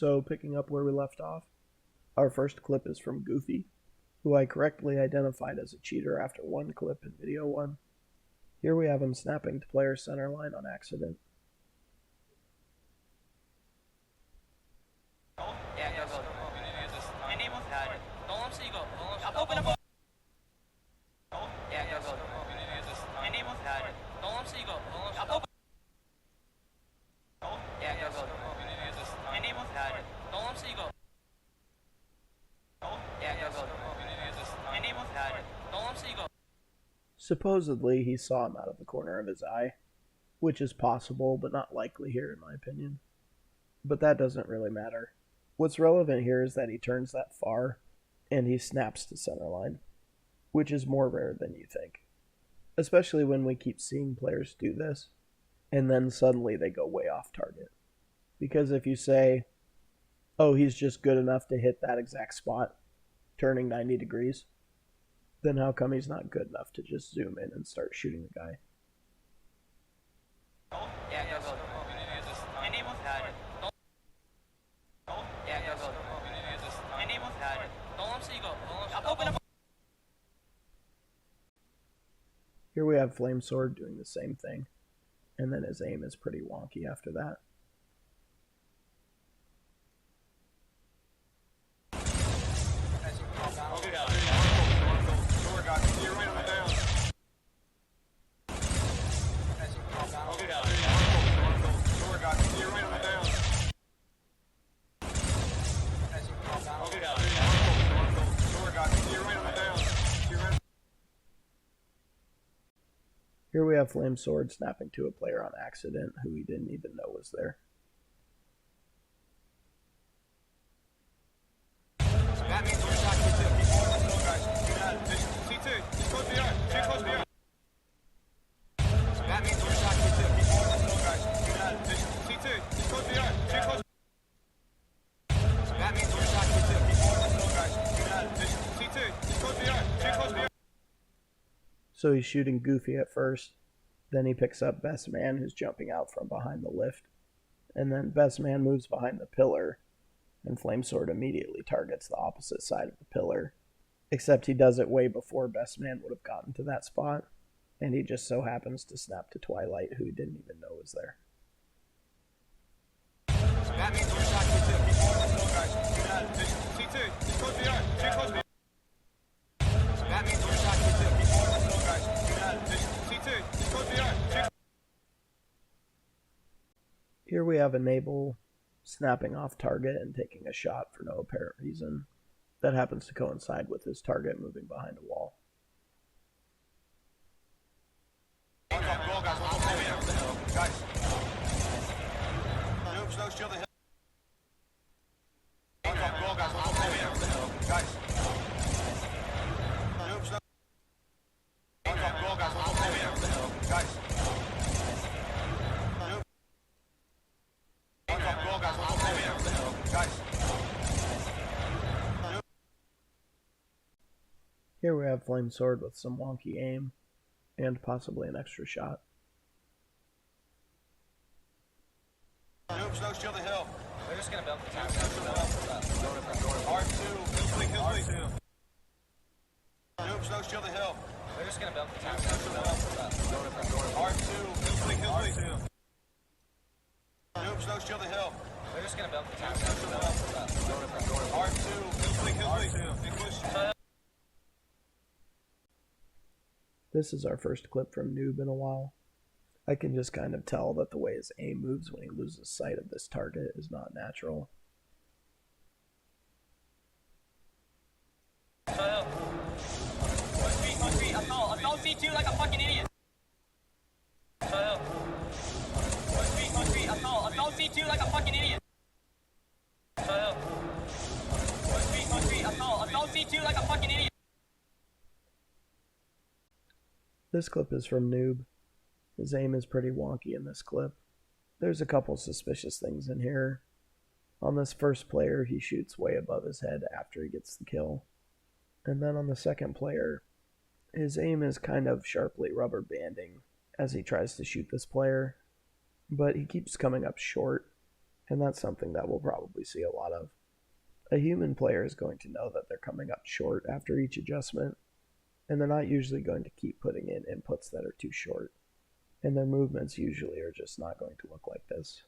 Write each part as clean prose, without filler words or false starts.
So, picking up where we left off, our first clip is from Goofy, who I correctly identified as a cheater after one clip in video 1. Here we have him snapping to player center line on accident. Supposedly, he saw him out of the corner of his eye, which is possible, but not likely here in my opinion. But that doesn't really matter. What's relevant here is that he turns that far, and he snaps to center line, which is more rare than you think. Especially when we keep seeing players do this, and then suddenly they go way off target. Because if you say, oh, he's just good enough to hit that exact spot, turning 90 degrees, then how come he's not good enough to just zoom in and start shooting the guy? Here we have Fleecesword doing the same thing, and then his aim is pretty wonky after that. Here we have Fleecesword snapping to a player on accident who he didn't even know was there. That means your shot gets in before the slow guys. C2, just close VR, too close VR. That means your shot gets in before the slow guys. C2, just close VR, too close. That means your shot gets in before the slow guys. C2, just close VR, too close VR. So he's shooting Goofy at first, then he picks up Best Man, who's jumping out from behind the lift, and then Best Man moves behind the pillar, and Fleecesword immediately targets the opposite side of the pillar, except he does it way before Best Man would have gotten to that spot, and he just so happens to snap to Twilight, who he didn't even know was there. That means your shot gets in before the slow guys. C2, just close VR, too close VR. That means your shot gets in before the slow guys. C2, just close VR. Here we have Enable snapping off target and taking a shot for no apparent reason. That happens to coincide with his target moving behind a wall. Guys. Noobs, no shield the hill. Guys. Here we have Fleecesword with some wonky aim, and possibly an extra shot. Noobs, no shield the hill. They're just gonna build the tower. R2, hill. Noobs, no shield the hill. They're just gonna build the tower. R2, hill. Noobs, no shield the hill. They're just gonna build the tower. R2, hill. This is our first clip from Noob in a while. I can just kind of tell that the way his aim moves when he loses sight of this target is not natural. I fell C2 like a fucking idiot. I fell C2 like a fucking idiot. I fell C2 like a fucking idiot. This clip is from Noob. His aim is pretty wonky in this clip. There's a couple suspicious things in here. On this first player, he shoots way above his head after he gets the kill. And then on the second player, his aim is kind of sharply rubber banding as he tries to shoot this player, but he keeps coming up short, and that's something that we'll probably see a lot of. A human player is going to know that they're coming up short after each adjustment, and they're not usually going to keep putting in inputs that are too short, and their movements usually are just not going to look like this.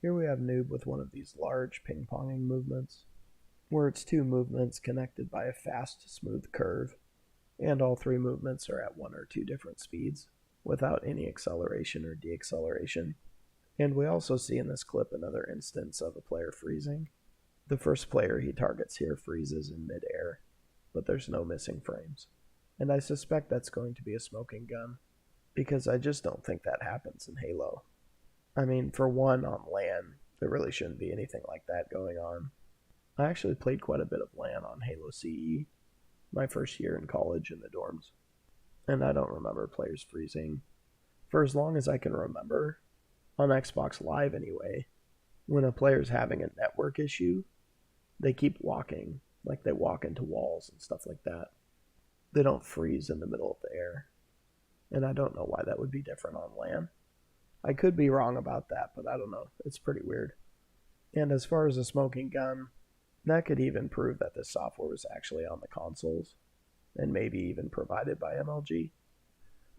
Here we have Noob with one of these large ping-ponging movements, where it's two movements connected by a fast, smooth curve, and all three movements are at one or two different speeds, without any acceleration or deacceleration. And we also see in this clip another instance of a player freezing. The first player he targets here freezes in mid-air, but there's no missing frames. And I suspect that's going to be a smoking gun, because I just don't think that happens in Halo. I mean, for one, on LAN, there really shouldn't be anything like that going on. I actually played quite a bit of LAN on Halo CE, my first year in college in the dorms, and I don't remember players freezing. For as long as I can remember, on Xbox Live anyway, when a player's having a network issue, they keep walking, like they walk into walls and stuff like that. They don't freeze in the middle of the air, and I don't know why that would be different on LAN. I could be wrong about that, but I don't know. It's pretty weird. And as far as a smoking gun, that could even prove that this software was actually on the consoles, and maybe even provided by MLG.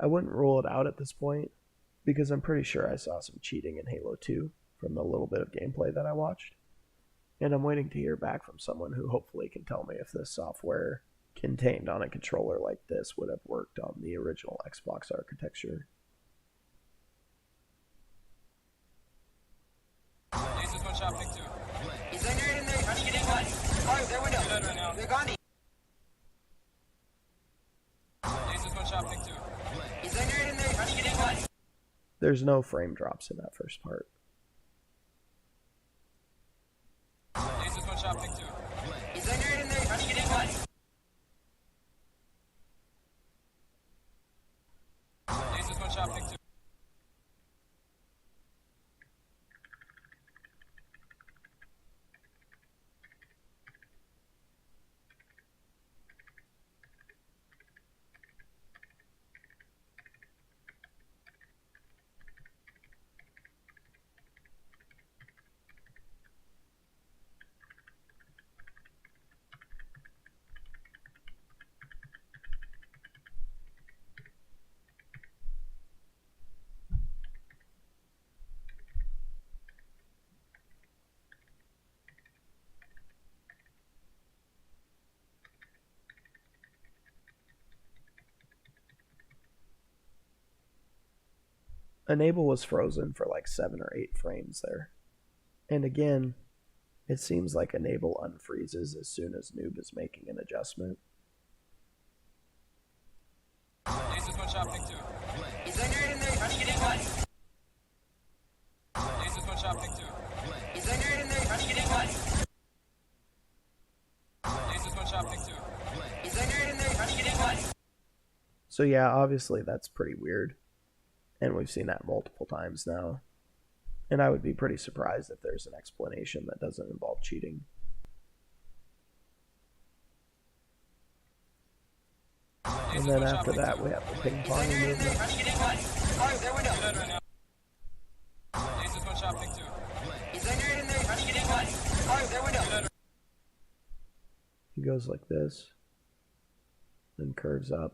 I wouldn't rule it out at this point, because I'm pretty sure I saw some cheating in Halo 2 from the little bit of gameplay that I watched. And I'm waiting to hear back from someone who hopefully can tell me if this software contained on a controller like this would have worked on the original Xbox architecture. There's no frame drops in that first part. Enable was frozen for like 7 or 8 frames there. And again, it seems like Enable unfreezes as soon as Noob is making an adjustment. So yeah, obviously that's pretty weird. And we've seen that multiple times now. And I would be pretty surprised if there's an explanation that doesn't involve cheating. And then after that we have the ping pong movement. He goes like this, then curves up,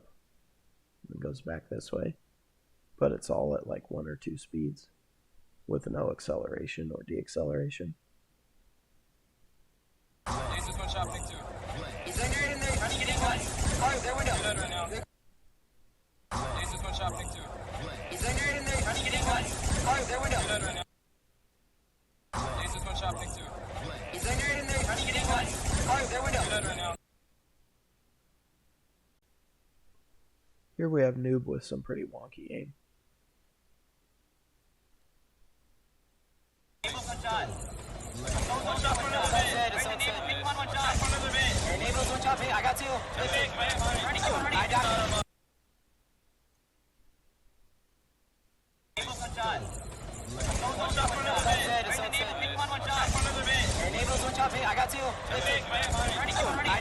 and goes back this way. But it's all at like 1 or 2 speeds, with no acceleration or deacceleration. Here we have Noob with some pretty wonky aim. One shot. One shot for another bit. One shot for another bit. Enables one shot. I got two. I got him. One shot. One shot for another bit. One shot for another bit. Enables one shot. I got two. I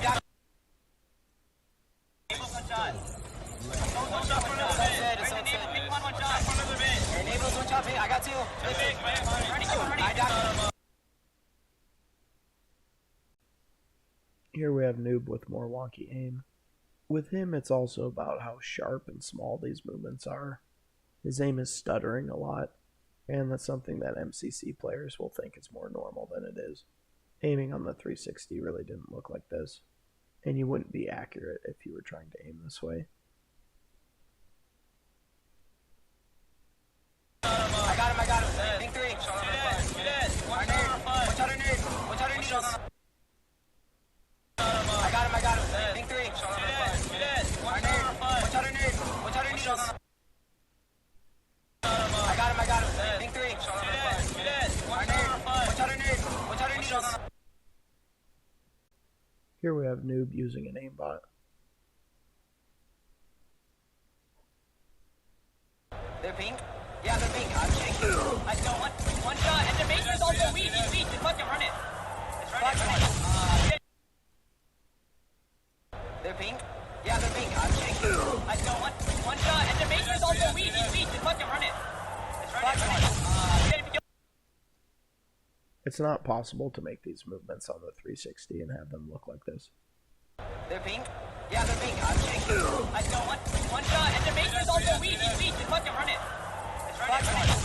got him. One shot. One shot for another bit. One shot for another bit. Enables one shot. I got two. I got him. Here we have Noob with more wonky aim. With him, it's also about how sharp and small these movements are. His aim is stuttering a lot, and that's something that MCC players will think is more normal than it is. Aiming on the 360 really didn't look like this, and you wouldn't be accurate if you were trying to aim this way. I got him. Ping 3. One shot or nerd. One shot or needles. I got him. Ping 3. One shot or nerd. One shot or needles. I got him. Ping 3. One shot or nerd. One shot or needles. Here we have Noob using an aimbot. They're pink? Yeah, they're pink. I'm shaking. I don't want one shot, and the base is also weak. He's weak. Just fucking run it. Let's run it. They're pink? Yeah, they're pink. I'm shaking. I don't want one shot, and the base is also weak. He's weak. Just fucking run it. Let's run it. It's not possible to make these movements on the 360 and have them look like this. They're pink? Yeah, they're pink. I'm shaking. I don't want one shot, and the base is also weak. He's weak. Just fucking run it. Let's run it.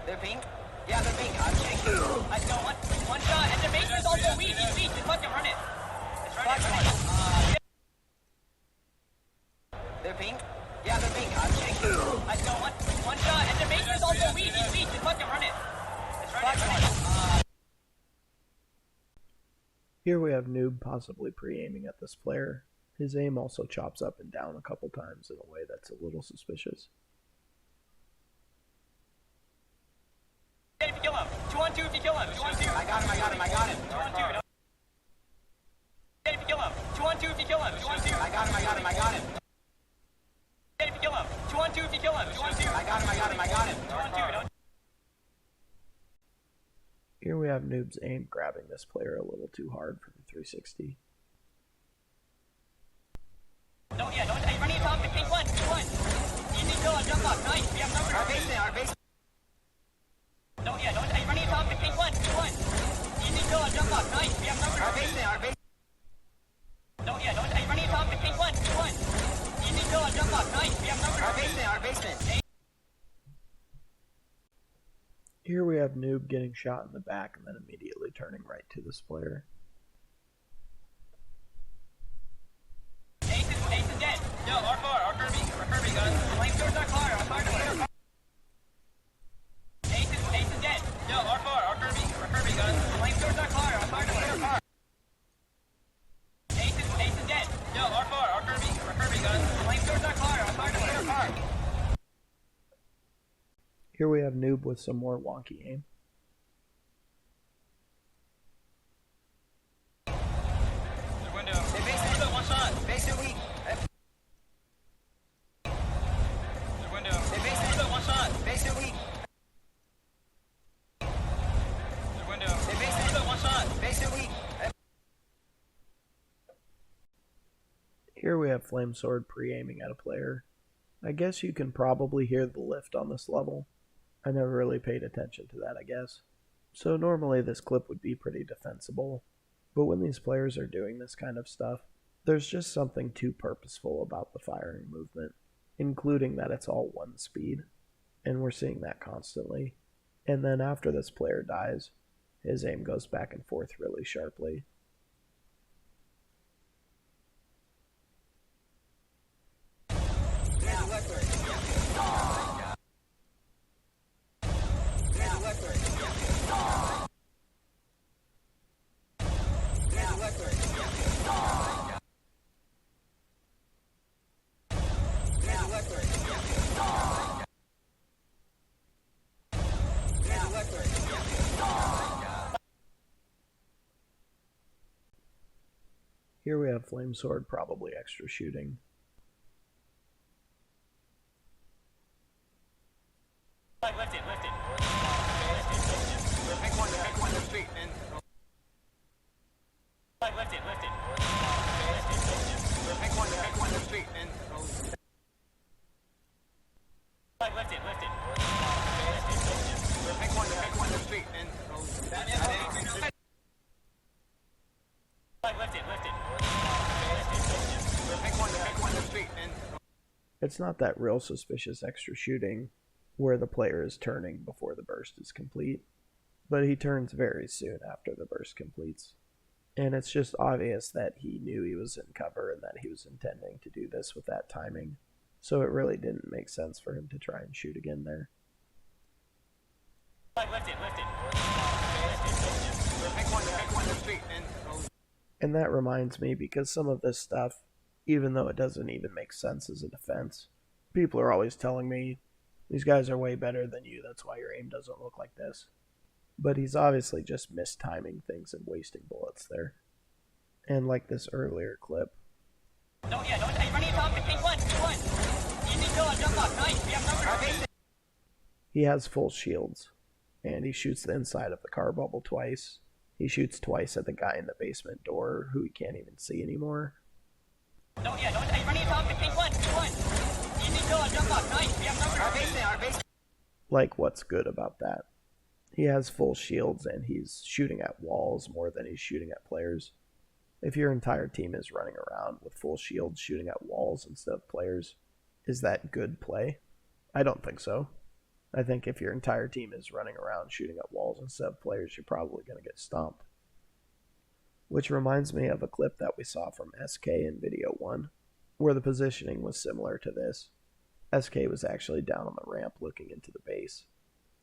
They're pink? Yeah, they're pink. I'm shaking. I don't want one shot, and the base is also weak. He's weak. Just fucking run it. Let's run it. They're pink? Yeah, they're pink. I'm shaking. I don't want one shot, and the base is also weak. He's weak. Just fucking run it. Let's run it. Here we have Noob possibly pre-aiming at this player. His aim also chops up and down a couple times in a way that's a little suspicious. If you kill him. 2-on-2 if you kill him. 2-on-2. I got him. 2-on-2. If you kill him. 2-on-2 if you kill him. 2-on-2. I got him. If you kill him. 2-on-2 if you kill him. 2-on-2. I got him. 2-on-2. Here we have Noob's aim grabbing this player a little too hard for the 360. Don't running top to ping 1. Easy kill and jump off. Nice. We have numbers. Our base. Don't running top to ping 1. Easy kill and jump off. Nice. We have numbers. Our base. Don't running top to ping 1. Easy kill and jump off. Nice. We have numbers. Our basement. Here we have Noob getting shot in the back and then immediately turning right to this player. Ace is dead. Yo, our Kirby guns. Flamethrowers are clear. Ace is dead. Yo, our Kirby guns. Flamethrowers are clear. Ace is dead. Yo, our Kirby guns. Flamethrowers are clear. Here we have Noob with some more wonky aim. Window. Basement, one shot. Basement weak. Window. Basement, one shot. Basement weak. Window. Basement, one shot. Basement weak. Here we have Fleecesword pre-aiming at a player. I guess you can probably hear the lift on this level. I never really paid attention to that, I guess. So normally this clip would be pretty defensible, but when these players are doing this kind of stuff, there's just something too purposeful about the firing movement, including that it's all one speed, and we're seeing that constantly. And then after this player dies, his aim goes back and forth really sharply. have Fleecesword, probably extra shooting. Lift it. Pick one, lift feet, and... Lift it. Pick one, lift feet, and... Lift it. Pick one, lift feet, and... It's not that real suspicious extra shooting where the player is turning before the burst is complete, but he turns very soon after the burst completes. And it's just obvious that he knew he was in cover and that he was intending to do this with that timing, so it really didn't make sense for him to try and shoot again there. And that reminds me, because some of this stuff, even though it doesn't even make sense as a defense, people are always telling me, these guys are way better than you, that's why your aim doesn't look like this. But he's obviously just mistiming things and wasting bullets there. And like this earlier clip. He has full shields, and he shoots the inside of the car bubble twice. He shoots twice at the guy in the basement door, who he can't even see anymore. Like, what's good about that? He has full shields and he's shooting at walls more than he's shooting at players. If your entire team is running around with full shields shooting at walls instead of players, is that good play? I don't think so. I think if your entire team is running around shooting at walls instead of players, you're probably going to get stomped. Which reminds me of a clip that we saw from SK in video 1, where the positioning was similar to this. SK was actually down on the ramp looking into the base,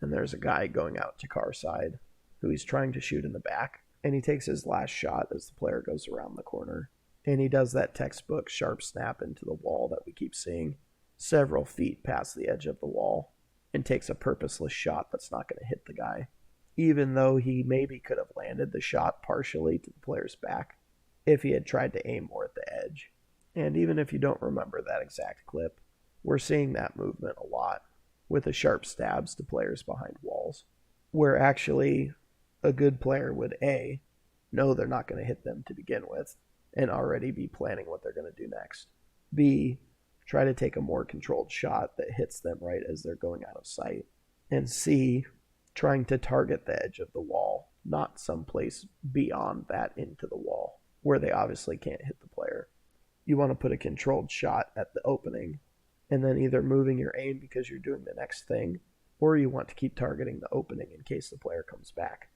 and there's a guy going out to car side who he's trying to shoot in the back, and he takes his last shot as the player goes around the corner, and he does that textbook sharp snap into the wall that we keep seeing several feet past the edge of the wall, and takes a purposeless shot that's not going to hit the guy, even though he maybe could have landed the shot partially to the player's back if he had tried to aim more at the edge. And even if you don't remember that exact clip, we're seeing that movement a lot with the sharp stabs to players behind walls, where actually a good player would A, know they're not going to hit them to begin with, and already be planning what they're going to do next. B, try to take a more controlled shot that hits them right as they're going out of sight. And C, trying to target the edge of the wall, not someplace beyond that into the wall, where they obviously can't hit the player. You want to put a controlled shot at the opening, and then either moving your aim because you're doing the next thing, or you want to keep targeting the opening in case the player comes back.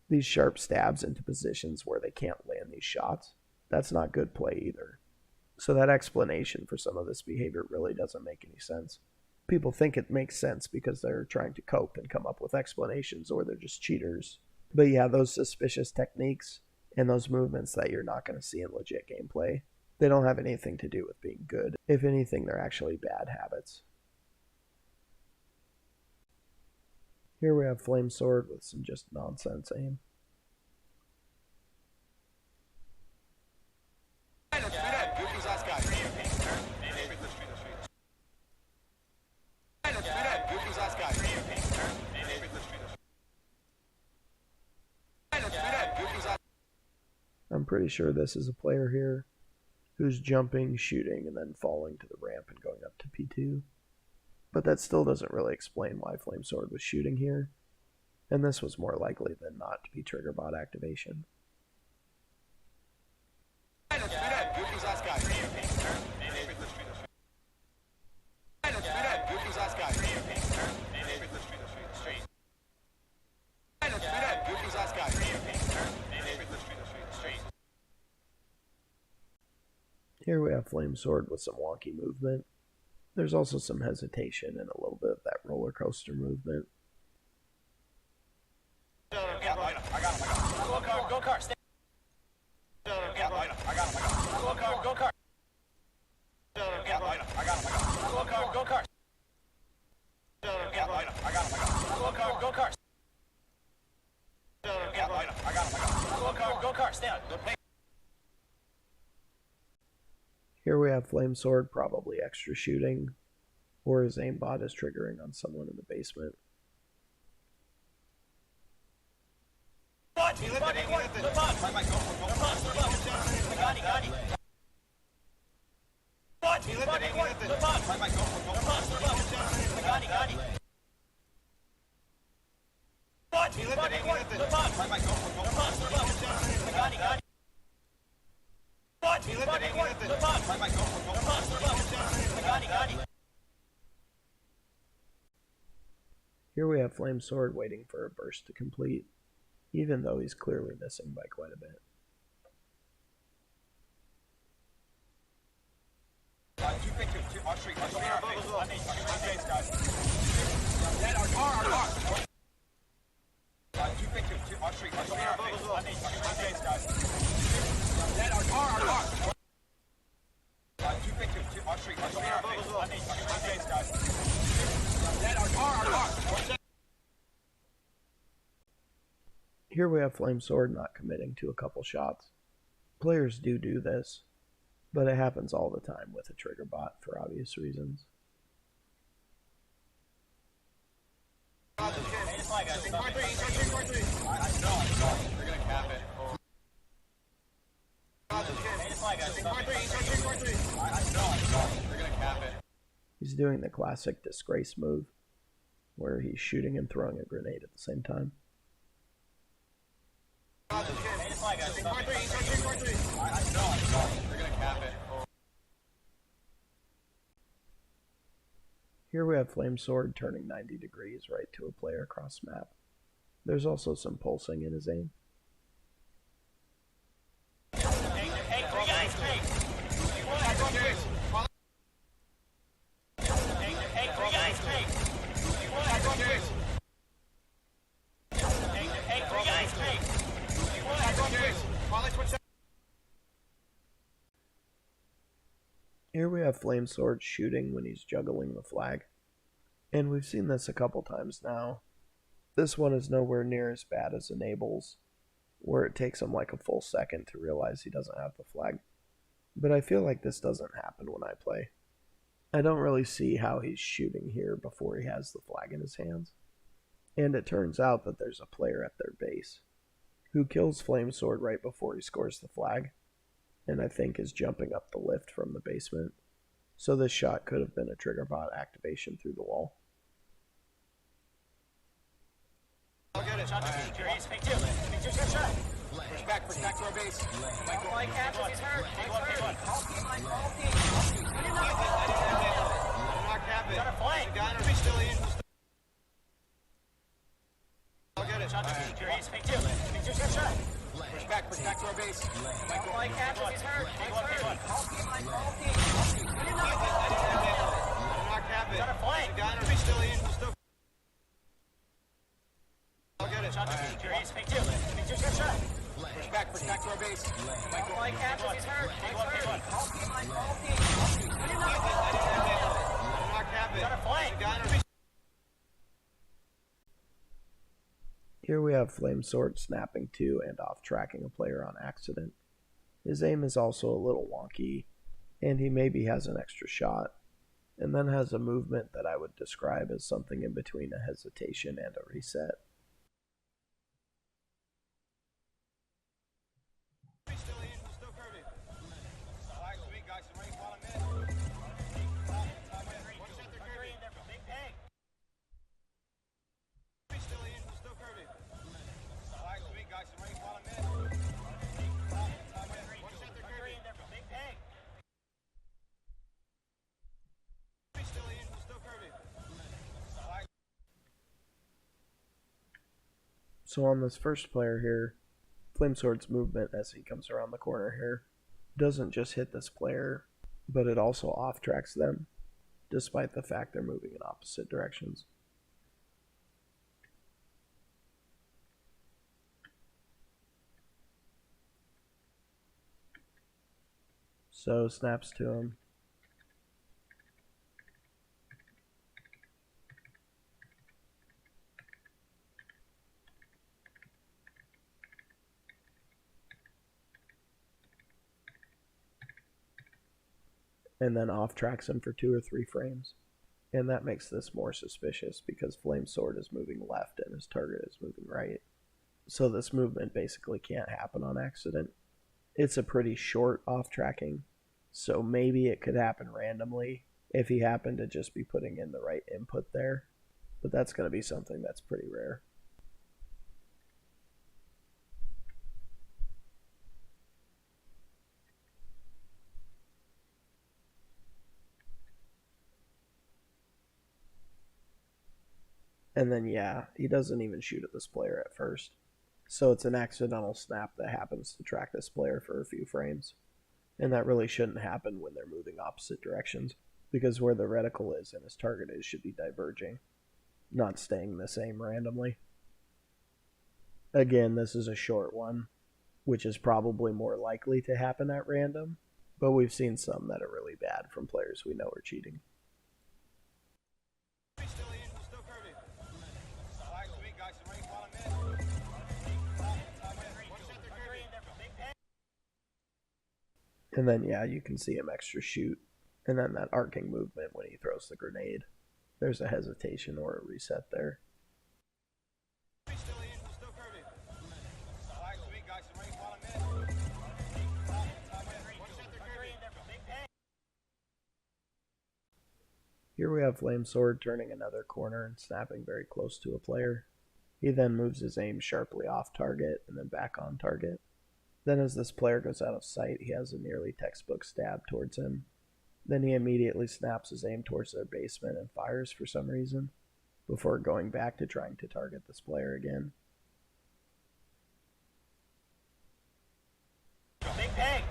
These sharp stabs into positions where they can't land these shots, that's not good play either. So that explanation for some of this behavior really doesn't make any sense. People think it makes sense because they're trying to cope and come up with explanations, or they're just cheaters. But yeah, those suspicious techniques and those movements that you're not going to see in legit gameplay, they don't have anything to do with being good. If anything, they're actually bad habits. Here we have Fleecesword with some just nonsense aim. I'm pretty sure this is a player here who's jumping, shooting, and then falling to the ramp and going up to P2. But that still doesn't really explain why Fleecesword was shooting here, and this was more likely than not to be trigger bot activation. Here we have Fleecesword with some wonky movement. There's also some hesitation and a little bit of that roller coaster movement. Go car. Stay on. Here we have Fleecesword, probably extra shooting, or his aimbot is triggering on someone in the basement. Here we have Fleecesword waiting for a burst to complete, even though he's clearly missing by quite a bit. Here we have Fleecesword not committing to a couple shots. Players do this, but it happens all the time with a trigger bot for obvious reasons. He's doing the classic disgrace move, where he's shooting and throwing a grenade at the same time. Here we have Fleecesword turning 90 degrees right to a player across map. There's also some pulsing in his aim. Here we have Fleecesword shooting when he's juggling the flag, and we've seen this a couple times now. This one is nowhere near as bad as Enable's, where it takes him like a full second to realize he doesn't have the flag. But I feel like this doesn't happen when I play. I don't really see how he's shooting here before he has the flag in his hands. And it turns out that there's a player at their base who kills Fleecesword right before he scores the flag, and I think is jumping up the lift from the basement. So this shot could have been a trigger bot activation through the wall. I'll get it. Push back to our base. He's hurt. Got a flank. I'll get it. Push back to our base. He's hurt. Got a flank. I'll get it. Push back to our base. He's hurt. Got a flank. Here we have Fleecesword snapping to and off-tracking a player on accident. His aim is also a little wonky, and he maybe has an extra shot, and then has a movement that I would describe as something in between a hesitation and a reset. So on this first player here, Fleecesword's movement as he comes around the corner here doesn't just hit this player, but it also off-tracks them, despite the fact they're moving in opposite directions. So snaps to him. and then off tracks him for 2 or 3 frames. And that makes this more suspicious because Fleecesword is moving left and his target is moving right. So this movement basically can't happen on accident. It's a pretty short off tracking, so maybe it could happen randomly if he happened to just be putting in the right input there, but that's going to be something that's pretty rare. And then yeah, he doesn't even shoot at this player at first. So it's an accidental snap that happens to track this player for a few frames. And that really shouldn't happen when they're moving opposite directions, because where the reticle is and his target is should be diverging, not staying the same randomly. Again, this is a short one, which is probably more likely to happen at random, but we've seen some that are really bad from players we know are cheating. And then yeah, you can see him extra shoot, and then that arcing movement when he throws the grenade. There's a hesitation or a reset there. Here we have Fleecesword turning another corner and snapping very close to a player. He then moves his aim sharply off target and then back on target. Then as this player goes out of sight, he has a nearly textbook stab towards him. Then he immediately snaps his aim towards their basement and fires for some reason, before going back to trying to target this player again. Big peg!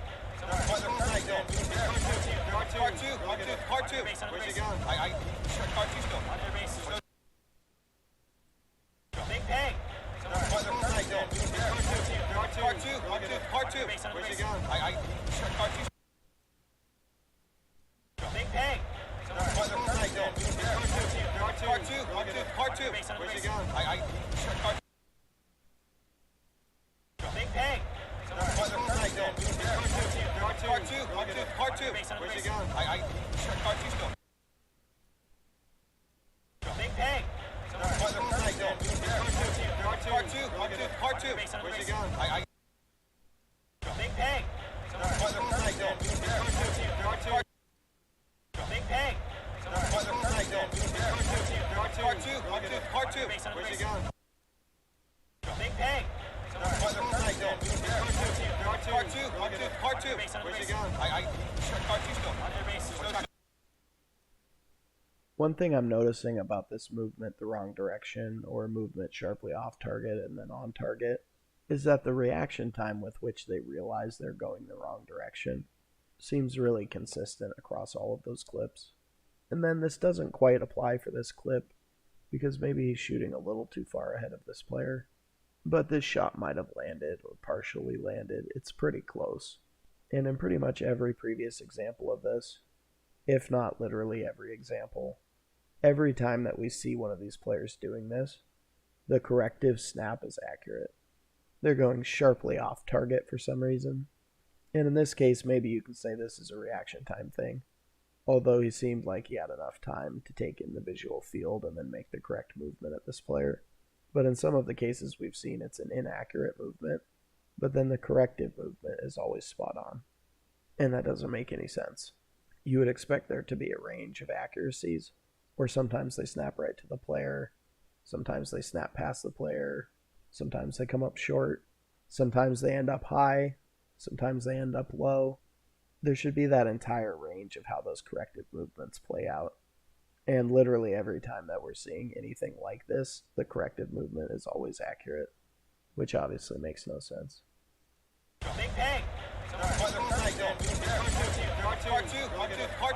Part two. Where's he going? Part two still. On their base. Big peg! Part two. Where's he going? Part two. Big peg! Part two. Where's he going? Big peg! Part two. Where's he going? Part two still. Big peg! Part two. Where's he going? Big peg! Big peg! Part two. Where's he going? Big peg! Part two. Where's he going? Part two still. On their base. One thing I'm noticing about this movement the wrong direction, or movement sharply off target and then on target, is that the reaction time with which they realize they're going the wrong direction seems really consistent across all of those clips. And then this doesn't quite apply for this clip, because maybe he's shooting a little too far ahead of this player. But this shot might have landed or partially landed. It's pretty close. And in pretty much every previous example of this, if not literally every example, every time that we see one of these players doing this, the corrective snap is accurate. They're going sharply off target for some reason. And in this case, maybe you can say this is a reaction time thing, although he seemed like he had enough time to take in the visual field and then make the correct movement at this player. But in some of the cases we've seen, it's an inaccurate movement, but then the corrective movement is always spot on. And that doesn't make any sense. You would expect there to be a range of accuracies, where sometimes they snap right to the player, sometimes they snap past the player, sometimes they come up short, sometimes they end up high, sometimes they end up low. There should be that entire range of how those corrective movements play out. And literally every time that we're seeing anything like this, the corrective movement is always accurate, which obviously makes no sense. Big peg! Part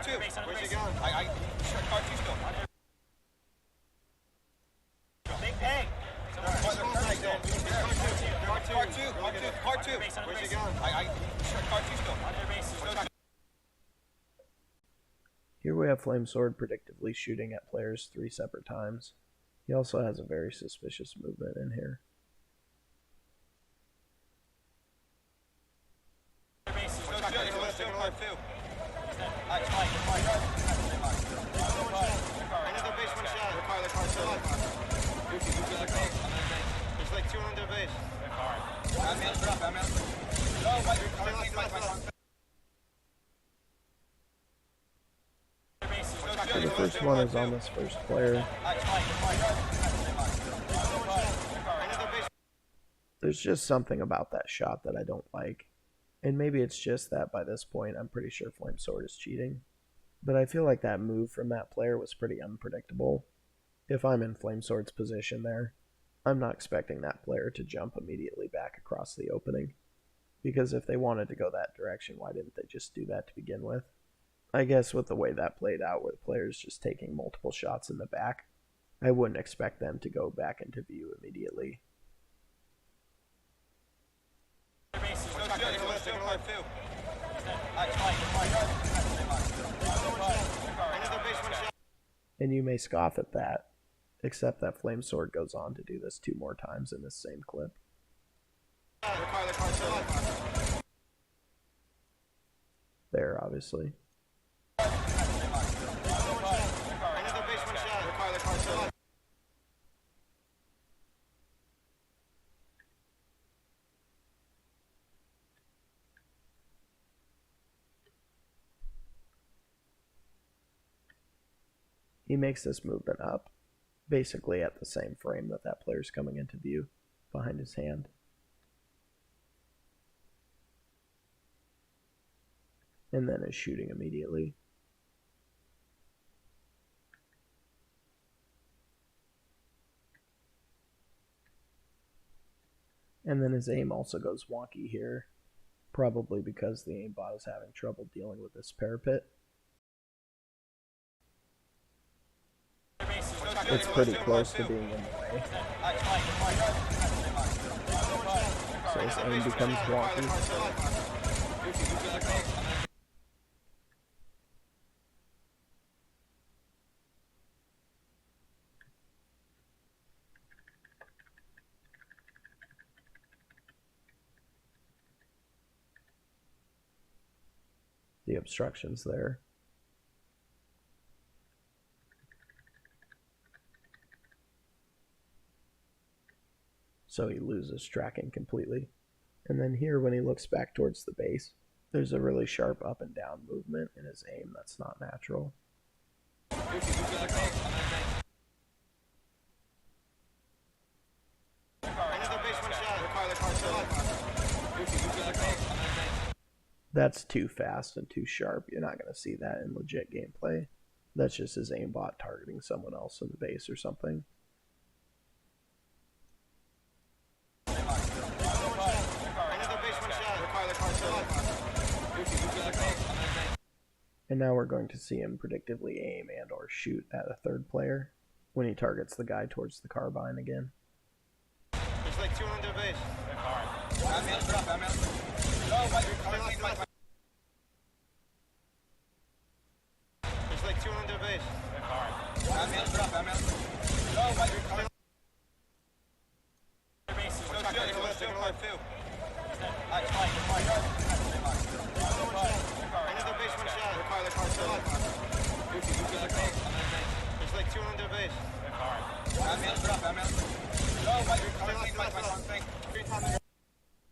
two. Where's he going? Part two still. Big peg! Part two. Where's he going? Part two still. On their base. Here we have Fleecesword predictively shooting at players 3 separate times. He also has a very suspicious movement in here. first one is on this first player. There's just something about that shot that I don't like. And maybe it's just that by this point I'm pretty sure Flamesword is cheating. But I feel like that move from that player was pretty unpredictable. If I'm in Flamesword's position there, I'm not expecting that player to jump immediately back across the opening. Because if they wanted to go that direction, why didn't they just do that to begin with? I guess with the way that played out, where the player's just taking multiple shots in the back, I wouldn't expect them to go back into view immediately. And you may scoff at that, except that Flamesword goes on to do this 2 more times in this same clip. There, obviously. He makes this movement up, basically at the same frame that that player's coming into view, behind his hand. And then is shooting immediately. And then his aim also goes wonky here, probably because the aimbot is having trouble dealing with this parapet. It's pretty close to being in the way. So his aim becomes wonky. The obstruction's there. So he loses tracking completely. And then here, when he looks back towards the base, there's a really sharp up and down movement in his aim that's not natural. That's too fast and too sharp. You're not going to see that in legit gameplay. That's just his aimbot targeting someone else in the base or something. And now we're going to see him predictively aim and or shoot at a third player when he targets the guy towards the carbine again. There's like 200 base. There's like 200 base. There's like 200 base.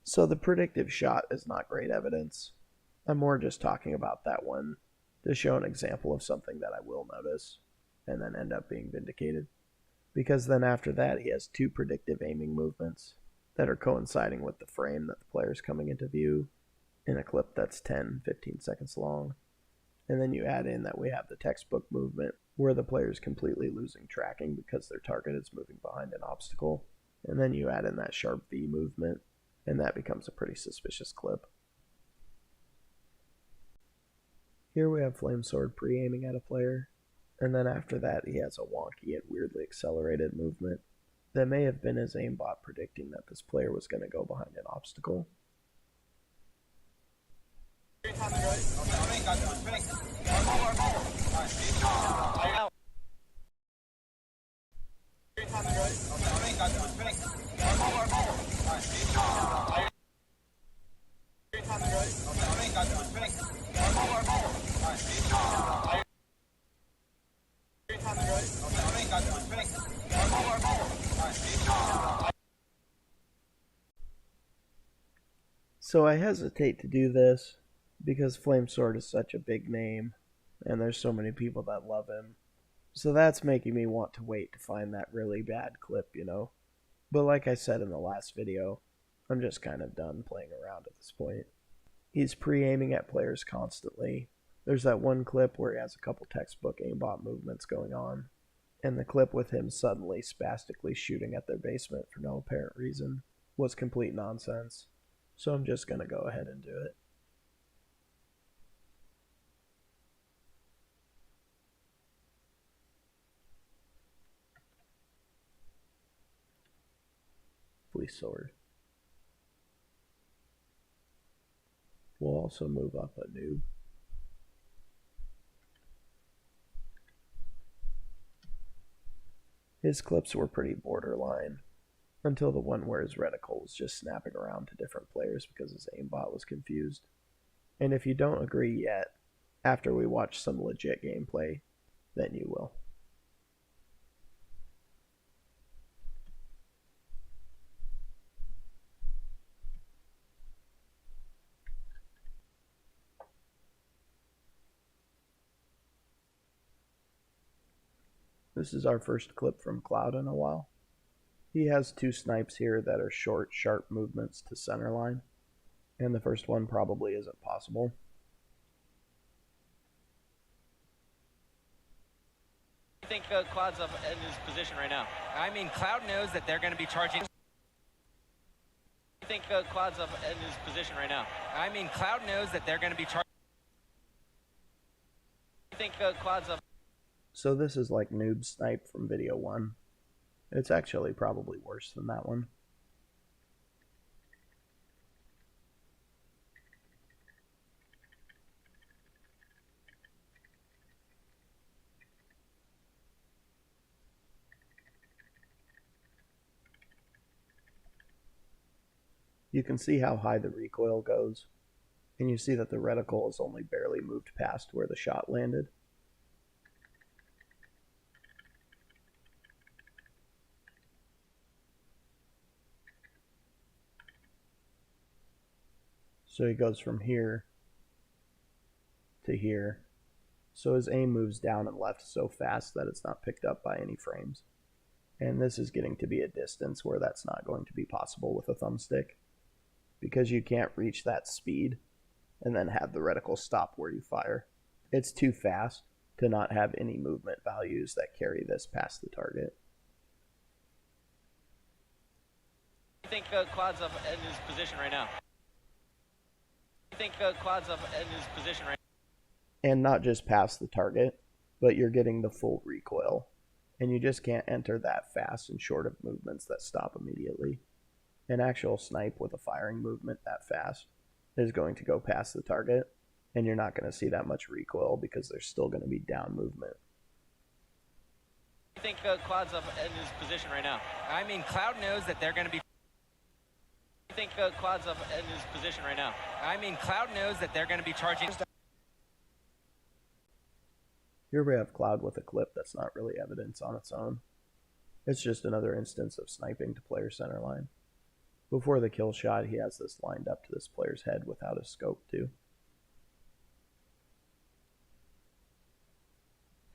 So the predictive shot is not great evidence. I'm more just talking about that one to show an example of something that I will notice and then end up being vindicated. Because then after that he has 2 predictive aiming movements that are coinciding with the frame that the player is coming into view in a clip that's 10-15 seconds long. And then you add in that we have the textbook movement where the player is completely losing tracking because their target is moving behind an obstacle. And then you add in that sharp V movement, and that becomes a pretty suspicious clip. Here we have Flamesword pre-aiming at a player, and then after that he has a wonky and weirdly accelerated movement that may have been his aimbot predicting that this player was going to go behind an obstacle. So I hesitate to do this because Flamesword is such a big name and there's so many people that love him So that's making me want to wait to find that really bad clip, you know. But like I said in the last video, I'm just kind of done playing around at this point. He's pre-aiming at players constantly. There's that one clip where he has a couple textbook aimbot movements going on, and the clip with him suddenly spastically shooting at their basement for no apparent reason was complete nonsense. So I'm just gonna go ahead and do it. Fleecesword. We'll also move up anoob. His clips were pretty borderline, until the one where his reticle was just snapping around to different players because his aimbot was confused. And if you don't agree yet, after we watch some legit gameplay, then you will. This is our first clip from Ploughed in a while. He has two snipes here that are short, sharp movements to center line, and the first one probably isn't possible. I think Cloud's up in his position right now. I mean, Cloud knows that they're going to be charging. I think Cloud's up in his position right now. I mean, Cloud knows that they're going to be charging. I think Cloud's up. So this is like noob snipe from video 1. It's actually probably worse than that one. You can see how high the recoil goes, and you see that the reticle is only barely moved past where the shot landed. So he goes from here to here. So his aim moves down and left so fast that it's not picked up by any frames. And this is getting to be a distance where that's not going to be possible with a thumbstick, because you can't reach that speed and then have the reticle stop where you fire. It's too fast to not have any movement values that carry this past the target. I think Cloud's up in his position right now. I think Cloud's up in his position right now. And not just past the target, but you're getting the full recoil. And you just can't enter that fast and short of movements that stop immediately. An actual snipe with a firing movement that fast is going to go past the target, and you're not going to see that much recoil because there's still going to be down movement. I think Cloud's up in his position right now. I mean, Cloud knows that they're going to be. I think Cloud's up in his position right now. I mean, Cloud knows that they're going to be charging. Here we have Cloud with a clip that's not really evidence on its own. It's just another instance of sniping to player center line. Before the kill shot, he has this lined up to this player's head without a scope too.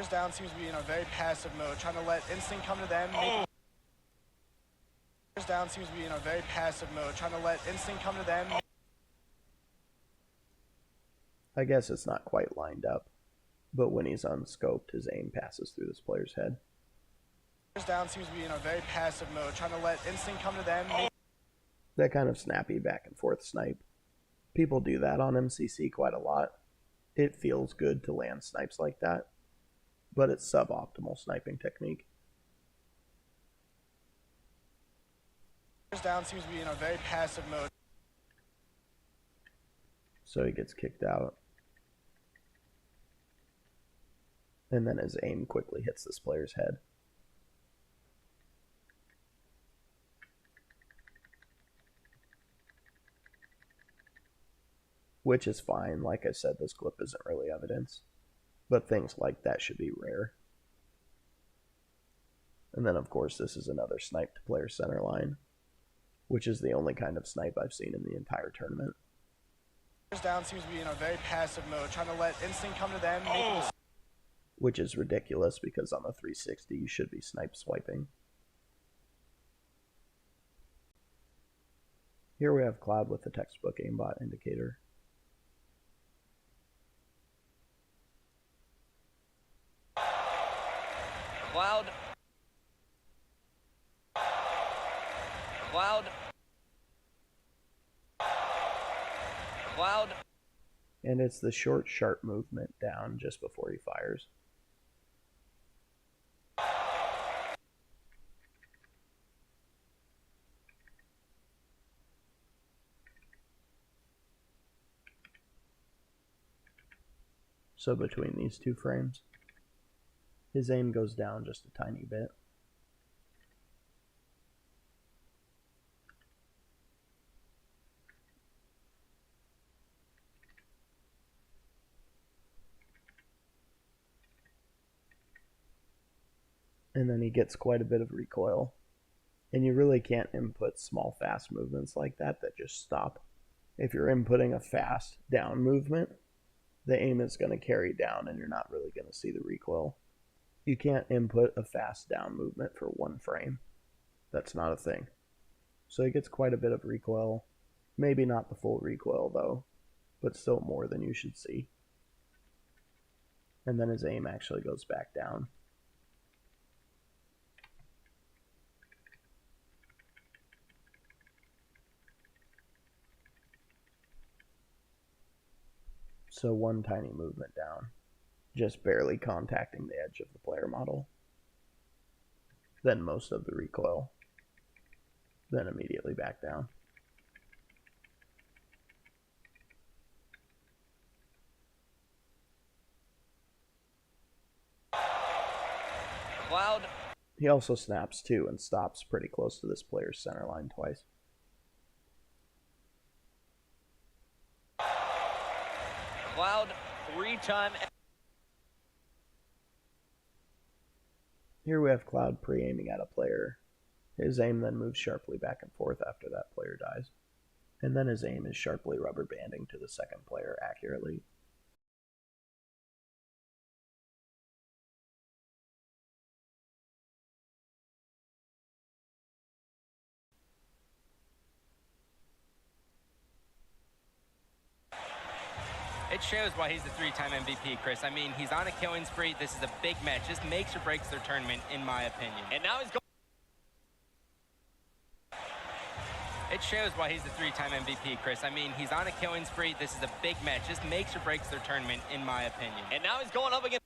Down seems to be in a very passive mode, trying to let instinct come to them. Down seems to be in a very passive mode, trying to let instinct come to them. I guess it's not quite lined up, but when he's unscoped, his aim passes through this player's head. Down seems to be in a very passive mode, trying to let instinct come to them. That kind of snappy back and forth snipe. People do that on MCC quite a lot. It feels good to land snipes like that, but it's suboptimal sniping technique. Down seems to be in a very passive mode. So he gets kicked out. And then his aim quickly hits this player's head. Which is fine. Like I said, this clip isn't really evidence, but things like that should be rare. And then of course this is another snipe to player center line, which is the only kind of snipe I've seen in the entire tournament. Down seems to be in a very passive mode, trying to let instinct come to them. which is ridiculous because on the 360 you should be snipe swiping. Here we have Ploughed with the textbook aimbot indicator. Ploughed. Ploughed. Ploughed. And it's the short, sharp movement down just before he fires. So between these two frames, his aim goes down just a tiny bit. And then he gets quite a bit of recoil. And you really can't input small, fast movements like that just stop. If you're inputting a fast down movement, the aim is going to carry down and you're not really going to see the recoil. You can't input a fast down movement for one frame. That's not a thing. So he gets quite a bit of recoil. Maybe not the full recoil though, but still more than you should see. And then his aim actually goes back down. So one tiny movement down, just barely contacting the edge of the player model. Then most of the recoil, then immediately back down. Ploughed. He also snaps too and stops pretty close to this player's center line twice. Ploughed. 3-time. Here we have Ploughed pre-aiming at a player. His aim then moves sharply back and forth after that player dies. And then his aim is sharply rubber banding to the second player accurately. It shows why he's the 3-time MVP, Chris. I mean, he's on a killing spree. This is a big match. This makes or breaks their tournament, in my opinion. And now he's going. It shows why he's the 3-time MVP, Chris. I mean, he's on a killing spree. This is a big match. This makes or breaks their tournament, in my opinion. And now he's going up against.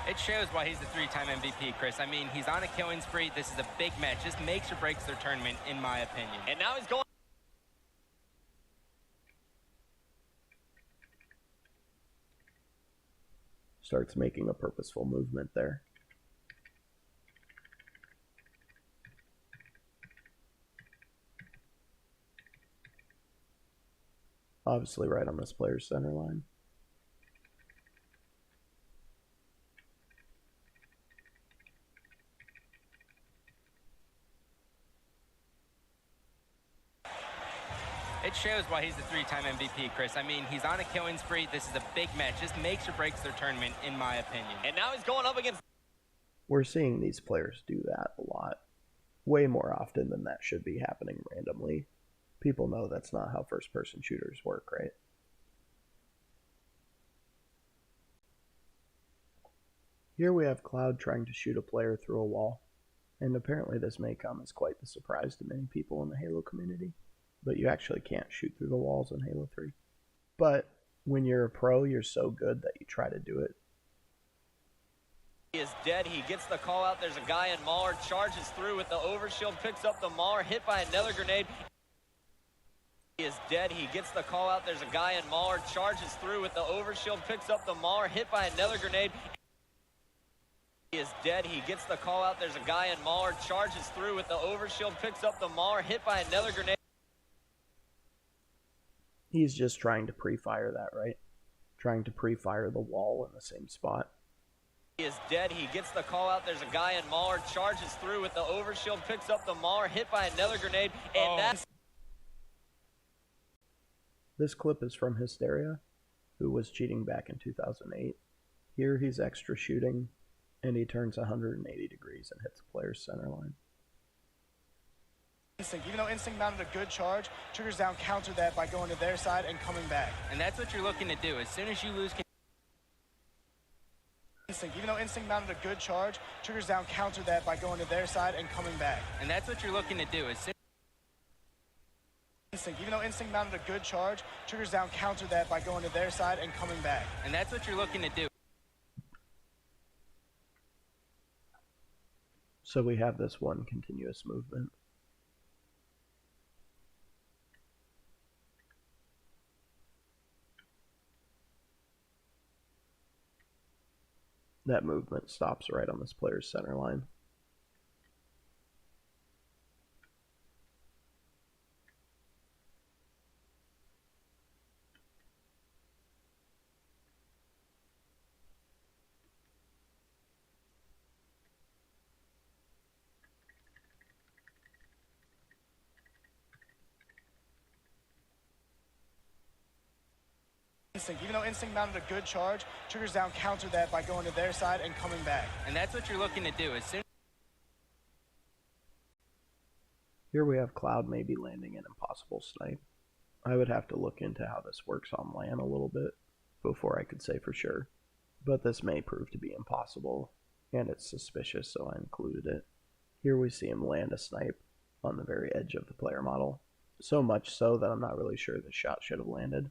It shows why he's the 3-time MVP, Chris. I mean, he's on a killing spree. This is a big match. This makes or breaks their tournament, in my opinion. And now he's going. Starts making a purposeful movement there. Obviously right on this player's center line. It shows why he's the 3-time MVP, Chris. I mean, he's on a killing spree. This is a big match. This makes or breaks their tournament, in my opinion. And now he's going up against. We're seeing these players do that a lot. Way more often than that should be happening randomly. People know that's not how first-person shooters work, right? Here we have Ploughed trying to shoot a player through a wall. And apparently this may come as quite the surprise to many people in the Halo community. But you actually can't shoot through the walls in Halo 3. But when you're a pro, you're so good that you try to do it. He is dead. He gets the call out. There's a guy in Mauler, charges through with the overshield, picks up the Mauler, hit by another grenade. He is dead. He gets the call out. There's a guy in Mauler, charges through with the overshield, picks up the Mauler, hit by another grenade. He is dead. He gets the call out. There's a guy in Mauler, charges through with the overshield, picks up the Mauler, hit by another grenade. He's just trying to pre-fire that, right? Trying to pre-fire the wall in the same spot. He is dead. He gets the call out. There's a guy in Mauler, charges through with the overshield, picks up the Mauler, hit by another grenade, and that's... This clip is from Listeria, who was cheating back in 2008. Here he's extra shooting, and he turns 180 degrees and hits the player's center line. Instinct, even though Instinct mounted a good charge, Triggers Down countered that by going to their side and coming back. And that's what you're looking to do. As soon as you lose... Instinct, even though Instinct mounted a good charge, Triggers Down countered that by going to their side and coming back. And that's what you're looking to do. As soon... Instinct, even though Instinct mounted a good charge, Triggers Down countered that by going to their side and coming back. And that's what you're looking to do. So we have this one continuous movement. That movement stops right on this player's center line. Instinct, even though Instinct mounted a good charge, Triggers Down countered that by going to their side and coming back. And that's what you're looking to do. As soon... Here we have Cloud maybe landing an impossible snipe. I would have to look into how this works on LAN a little bit before I could say for sure. But this may prove to be impossible, and it's suspicious, so I included it. Here we see him land a snipe on the very edge of the player model. So much so that I'm not really sure the shot should have landed.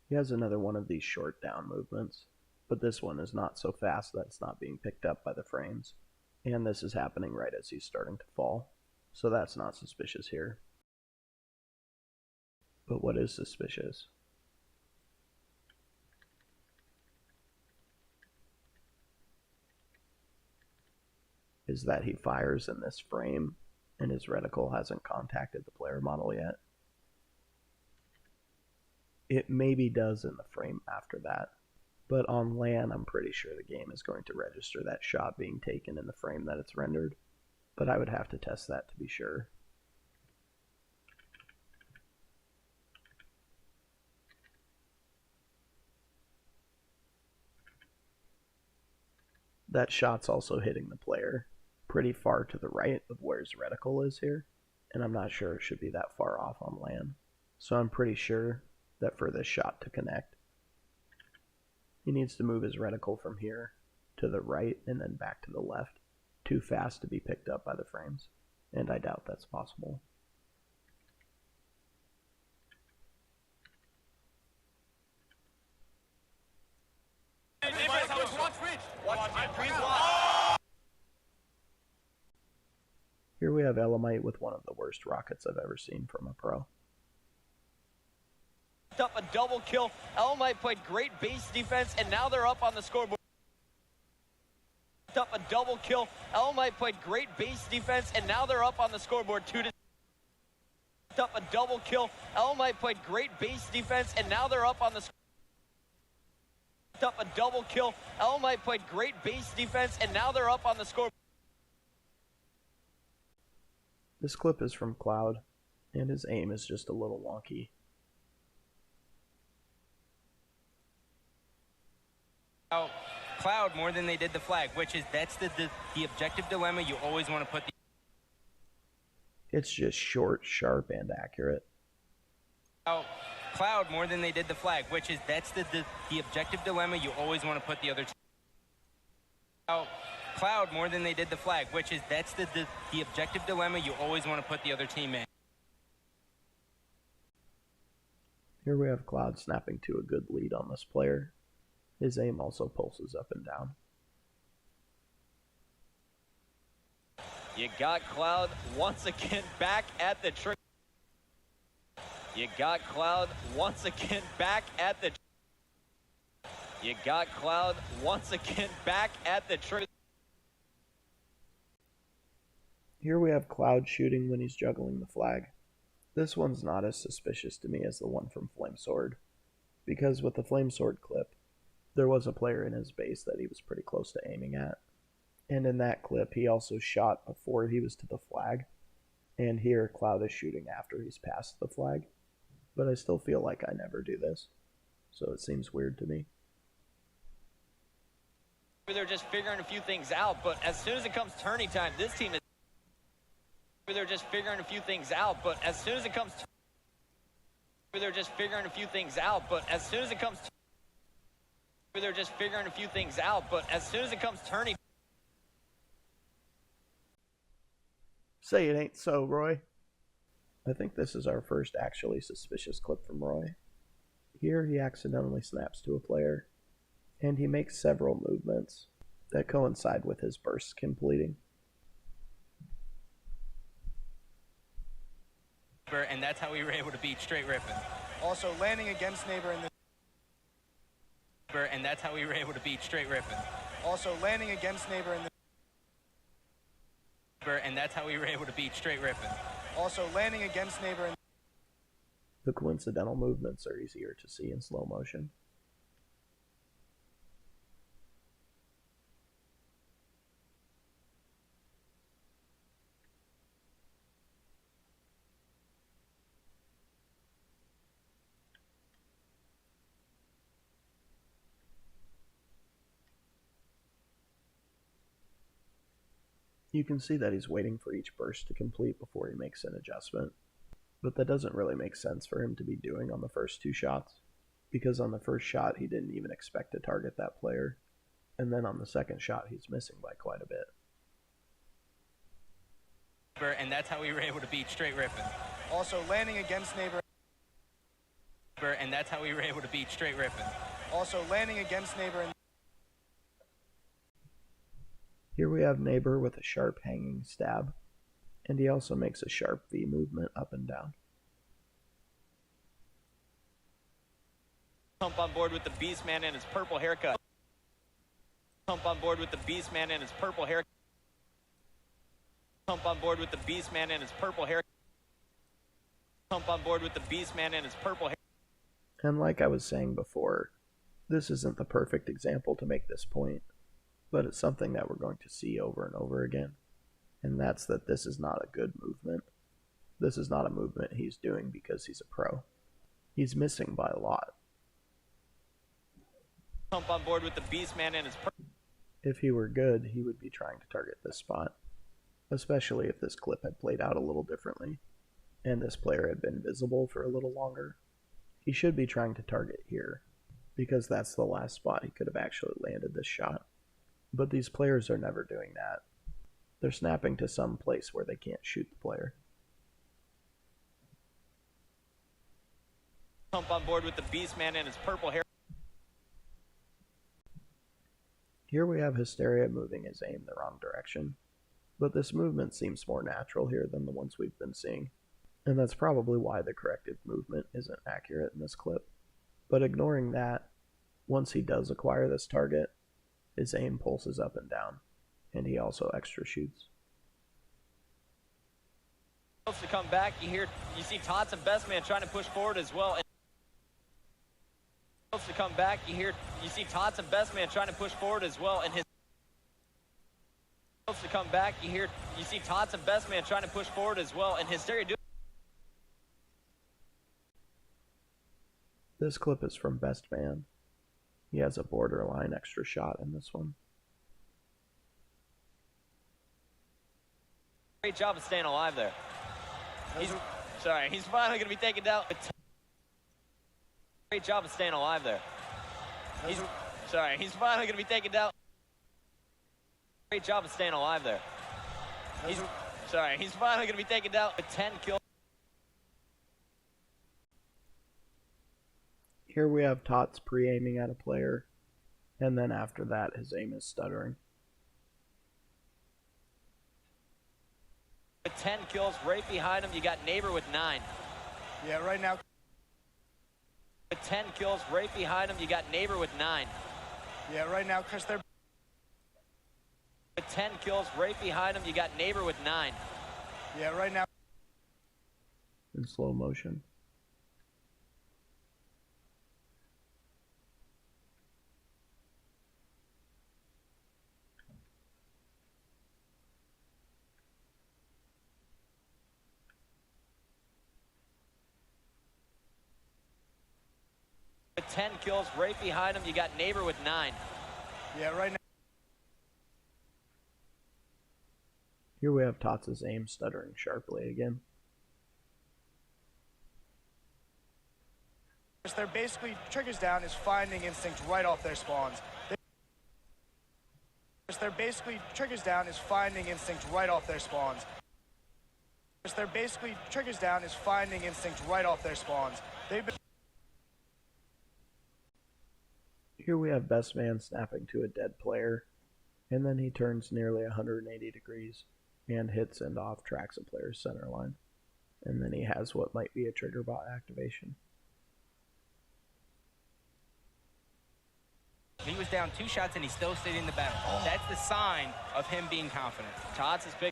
He has another one of these short down movements, but this one is not so fast that it's not being picked up by the frames, and this is happening right as he's starting to fall, so that's not suspicious here. But what is suspicious is that he fires in this frame and his reticle hasn't contacted the player model yet. It maybe does in the frame after that, but on LAN I'm pretty sure the game is going to register that shot being taken in the frame that it's rendered, but I would have to test that to be sure. That shot's also hitting the player pretty far to the right of where his reticle is here, and I'm not sure it should be that far off on LAN. So I'm pretty sure that for this shot to connect, he needs to move his reticle from here to the right and then back to the left too fast to be picked up by the frames, and I doubt that's possible. Here we have Vegimite with one of the worst rockets I've ever seen from a pro. Up a double kill. Vegimite played great base defense, and now they're up on the scoreboard. Up a double kill. Vegimite played great base defense, and now they're up on the scoreboard 2-0. Up a double kill. Vegimite played great base defense, and now they're up on the up a double kill. Vegimite played great base defense, and now they're up on the scoreboard. This clip is from Cloud, and his aim is just a little wonky. Oh, Ploughed more than they did the flag, which is that's the objective dilemma you always want to put. It's just short, sharp, and accurate. Oh, Ploughed more than they did the flag, which is that's the objective dilemma you always want to put the other team. Oh, Ploughed more than they did the flag, which is that's the objective dilemma you always want to put the other team in. Here we have Cloud snapping to a good lead on this player. His aim also pulses up and down. You got Cloud once again back at the trigger. You got Cloud once again back at the... You got Cloud once again back at the tree. Here we have Cloud shooting when he's juggling the flag. This one's not as suspicious to me as the one from Fleecesword, because with the Fleecesword clip, there was a player in his base that he was pretty close to aiming at. And in that clip, he also shot before he was to the flag, and here Cloud is shooting after he's past the flag. But I still feel like I never do this, so it seems weird to me. They're just figuring a few things out, but as soon as it comes tourney time, this team is... They're just figuring a few things out, but as soon as it comes... They're just figuring a few things out, but as soon as it comes... They're just figuring a few things out, but as soon as it comes tourney... Say it ain't so, Roy. I think this is our first actually suspicious clip from Roy. Here he accidentally snaps to a player, and he makes several movements that coincide with his bursts completing. And that's how we were able to beat Straight Rippin'. Also landing against Neighbor in the... And that's how we were able to beat Straight Rippin'. Also landing against Neighbor in the... And that's how we were able to beat Straight Rippin'. Also landing against Neighbor in... The coincidental movements are easier to see in slow motion. You can see that he's waiting for each burst to complete before he makes an adjustment, but that doesn't really make sense for him to be doing on the first two shots, because on the first shot he didn't even expect to target that player, and then on the second shot he's missing by quite a bit. And that's how we were able to beat Straight Rippin'. Also landing against Neighbor... And that's how we were able to beat Straight Rippin'. Also landing against Neighbor in... Here we have Neighbor with a sharp hanging stab, and he also makes a sharp V movement up and down. Pump on board with the Beastman and his purple haircut. Pump on board with the Beastman and his purple haircut. Pump on board with the Beastman and his purple haircut. Pump on board with the Beastman and his purple hair. And like I was saying before, this isn't the perfect example to make this point, but it's something that we're going to see over and over again, and that's that this is not a good movement. This is not a movement he's doing because he's a pro. He's missing by a lot. Pump on board with the Beastman and his purple. If he were good, he would be trying to target this spot, especially if this clip had played out a little differently, and this player had been visible for a little longer. He should be trying to target here, because that's the last spot he could have actually landed this shot. But these players are never doing that. They're snapping to some place where they can't shoot the player. Pump on board with the Beastman and his purple hair. Here we have Listeria moving his aim the wrong direction, but this movement seems more natural here than the ones we've been seeing, and that's probably why the corrected movement isn't accurate in this clip. But ignoring that, once he does acquire this target, his aim pulses up and down, and he also extra shoots. To come back, you see Tots and Bestman trying to push forward as well. To come back, you see Tots and Bestman trying to push forward as well, and his to come back, you see Tots and Bestman trying to push forward as well, and Listeria. This clip is from Best Man. He has a borderline extra shot in this one. Great job of staying alive there. He's finally going to be taken down. Great job of staying alive there. He's finally going to be taken down. Great job of staying alive there. He's finally going to be taken down with 10 kills. Here we have Tots pre-aiming at a player, and then after that his aim is stuttering. With 10 kills, right behind him you got Neighbor with 9. Yeah, right now With 10 kills, right behind him, you got Neighbor with 9. Yeah, right now, Chris, they're... With 10 kills, right behind him, you got Neighbor with 9. Yeah, right now... In slow motion. With 10 kills, right behind him, you got Neighbor with 9. Yeah, right now... Here we have Tots' aim stuttering sharply again. They're basically, triggers down is finding instinct right off their spawns. They're basically, triggers down is finding instinct right off their spawns. They're basically, triggers down is finding instinct right off their spawns. They've been... Here we have Best Man snapping to a dead player, and then he turns nearly 180 degrees and hits and off tracks a player's center line. And then he has what might be a trigger bot activation. He was down 2 shots and he still stayed in the battle. That's the sign of him being confident. Tots is big.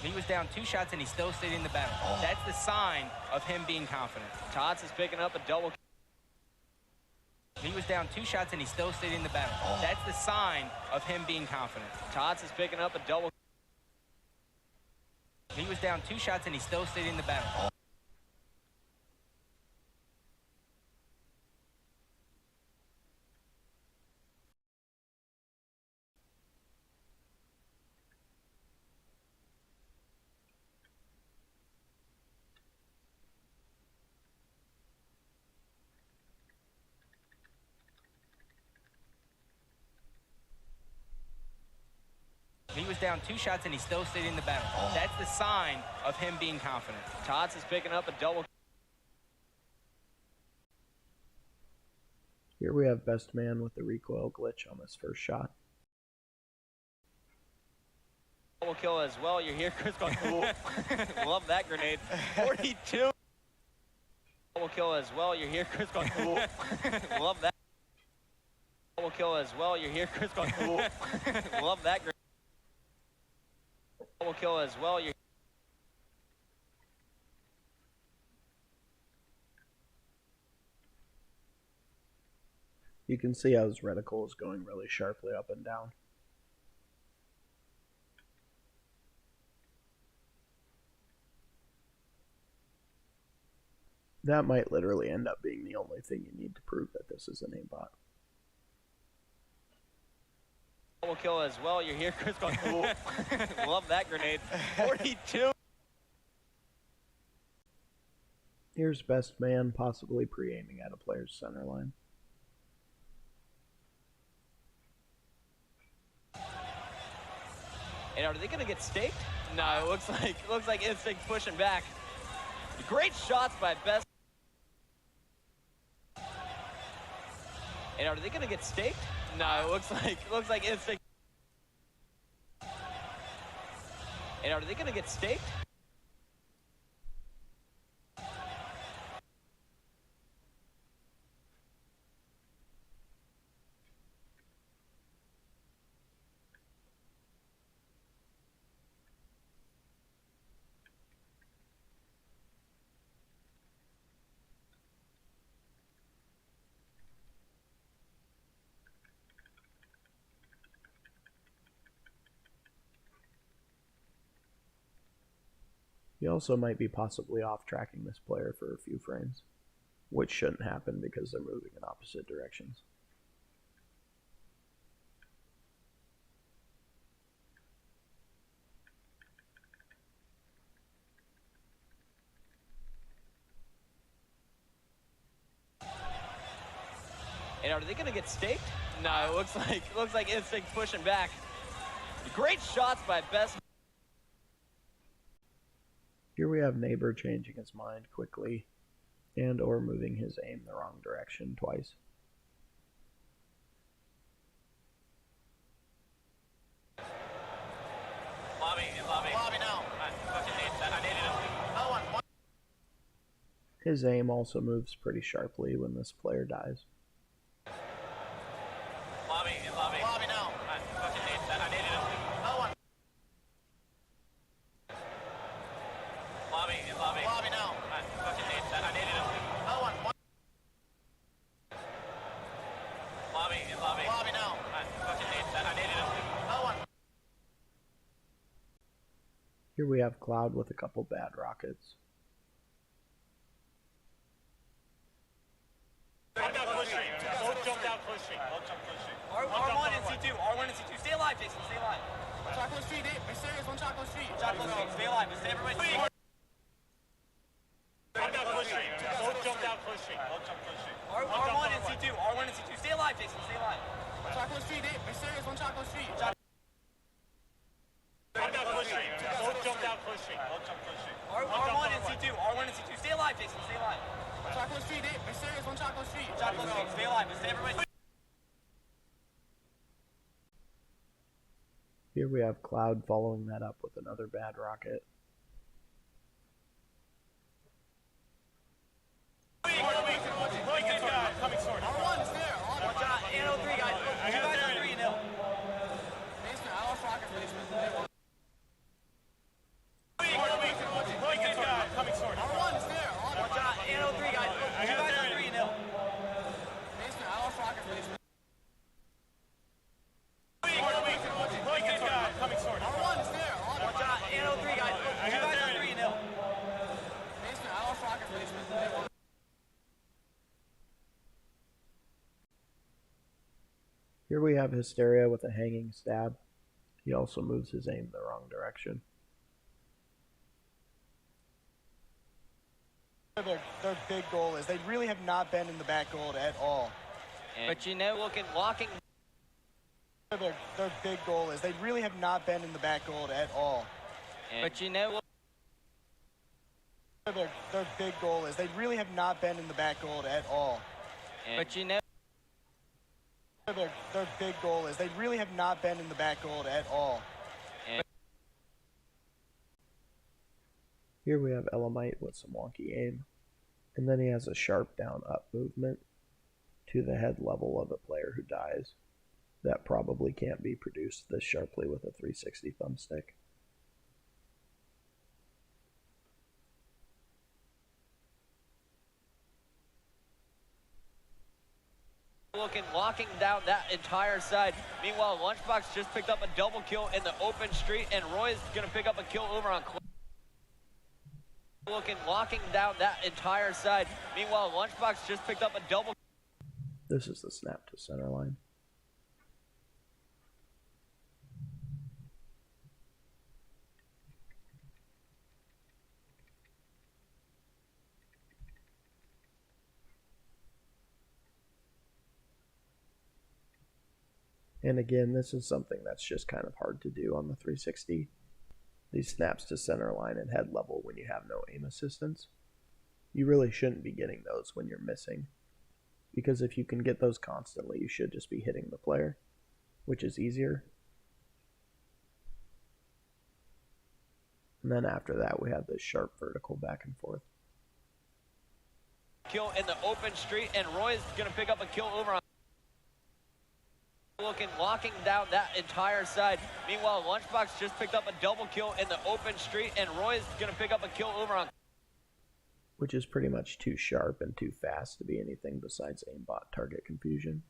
He was down 2 shots and he still stayed in the battle. That's the sign of him being confident. Tots is picking up a double. He was down 2 shots and he still stayed in the battle. That's the sign of him being confident. Tots is picking up a double. He was down 2 shots and he still stayed in the battle. He was down 2 shots and he still stayed in the battle. That's the sign of him being confident. Tots is picking up a double. Here we have Best Man with the recoil glitch on this first shot. Double kill as well. You're here, Chris going, ooh. Love that grenade. 42. Double kill as well. You're here, Chris going, ooh. Love that. Double kill as well. You're here, Chris going, ooh. Love that grenade. Double kill as well. You're You can see how his reticle is going really sharply up and down. That might literally end up being the only thing you need to prove that this is an aimbot. double kill as well. You're here, Chris going, ooh. Love that grenade. 42. Here's Best Man possibly pre-aiming at a player's center line. And are they gonna get staked? No, it looks like Instinct pushing back. Great shots by Best. And are they gonna get staked? No, it looks like Instinct. And are they gonna get staked? He also might be possibly off-tracking this player for a few frames, which shouldn't happen because they're moving in opposite directions. And are they gonna get staked? No, it looks like Instinct pushing back. Great shots by Best. Here we have Neighbor changing his mind quickly and or moving his aim the wrong direction twice. Lobby now. I need it. No one. His aim also moves pretty sharply when this player dies. Lobby now. I fucking need that. I needed him. Another one. Lobby now. I fucking need that. I needed him. Another one. Lobby now. I fucking need that. I needed him. Another one. Here we have Cloud with a couple bad rockets. R1 and C2. R1 and C2. Stay alive, Jason. Stay alive. Chocolate Street. We're serious on Chocolate Street. Chocolate Street. Stay alive. Stay everybody. R1 and C2. R1 and C2. Stay alive, Jason. Stay alive. Chocolate Street. We're serious on Chocolate Street. R1 and C2. R1 and C2. Stay alive, Jason. Stay alive. Chocolate Street. We're serious on Chocolate Street. Chocolate Street. Stay alive. Stay everybody. Here we have Cloud following that up with another bad rocket. Coming sword. R1 is there. Watch out. Anno 3, guys. You guys are 3-0. Basement. I lost rockets basement. Coming sword. R1 is there. Watch out. Anno 3, guys. You guys are 3-0. Basement. I lost rockets basement. Coming sword. R1 is there. Watch out. Anno 3, guys. You guys are 3-0. Basement. I lost rockets basement. Here we have Hysteria with a hanging stab. He also moves his aim the wrong direction. Their big goal is they really have not been in the back gold at all. But you know, walking. Their big goal is they really have not been in the back gold at all. But you know, Their big goal is they really have not been in the back gold at all. but you know, Their big goal is they really have not been in the back gold at all. Here we have Vegimite with some wonky aim, and then he has a sharp down-up movement to the head level of a player who dies. That probably can't be produced this sharply with a 360 thumbstick. locking down that entire side. Meanwhile, Lunchbox just picked up a double kill in the open street, and Roy's gonna pick up a kill over on locking down that entire side. Meanwhile, Lunchbox just picked up a double. This is the snap to center line. And again, this is something that's just kind of hard to do on the 360. These snaps to center line and head level when you have no aim assistance. You really shouldn't be getting those when you're missing, because if you can get those constantly, you should just be hitting the player, which is easier. And then after that, we have this sharp vertical back and forth. Kill in the open street, and Roy's gonna pick up a kill over on locking down that entire side. Meanwhile, Lunchbox just picked up a double kill in the open street, and Roy's gonna pick up a kill over on, which is pretty much too sharp and too fast to be anything besides aimbot target confusion.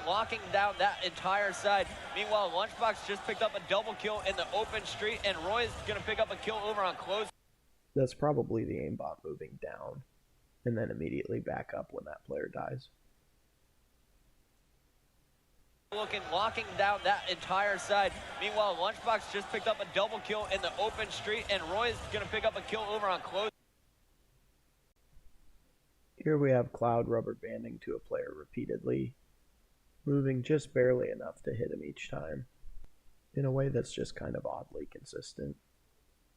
locking down that entire side. Meanwhile, Lunchbox just picked up a double kill in the open street, and Roy's gonna pick up a kill over on close. That's probably the aimbot moving down and then immediately back up when that player dies. Locking down that entire side. Meanwhile, Lunchbox just picked up a double kill in the open street, and Roy's gonna pick up a kill over on close. Here we have Cloud rubber banding to a player repeatedly, moving just barely enough to hit him each time, in a way that's just kind of oddly consistent.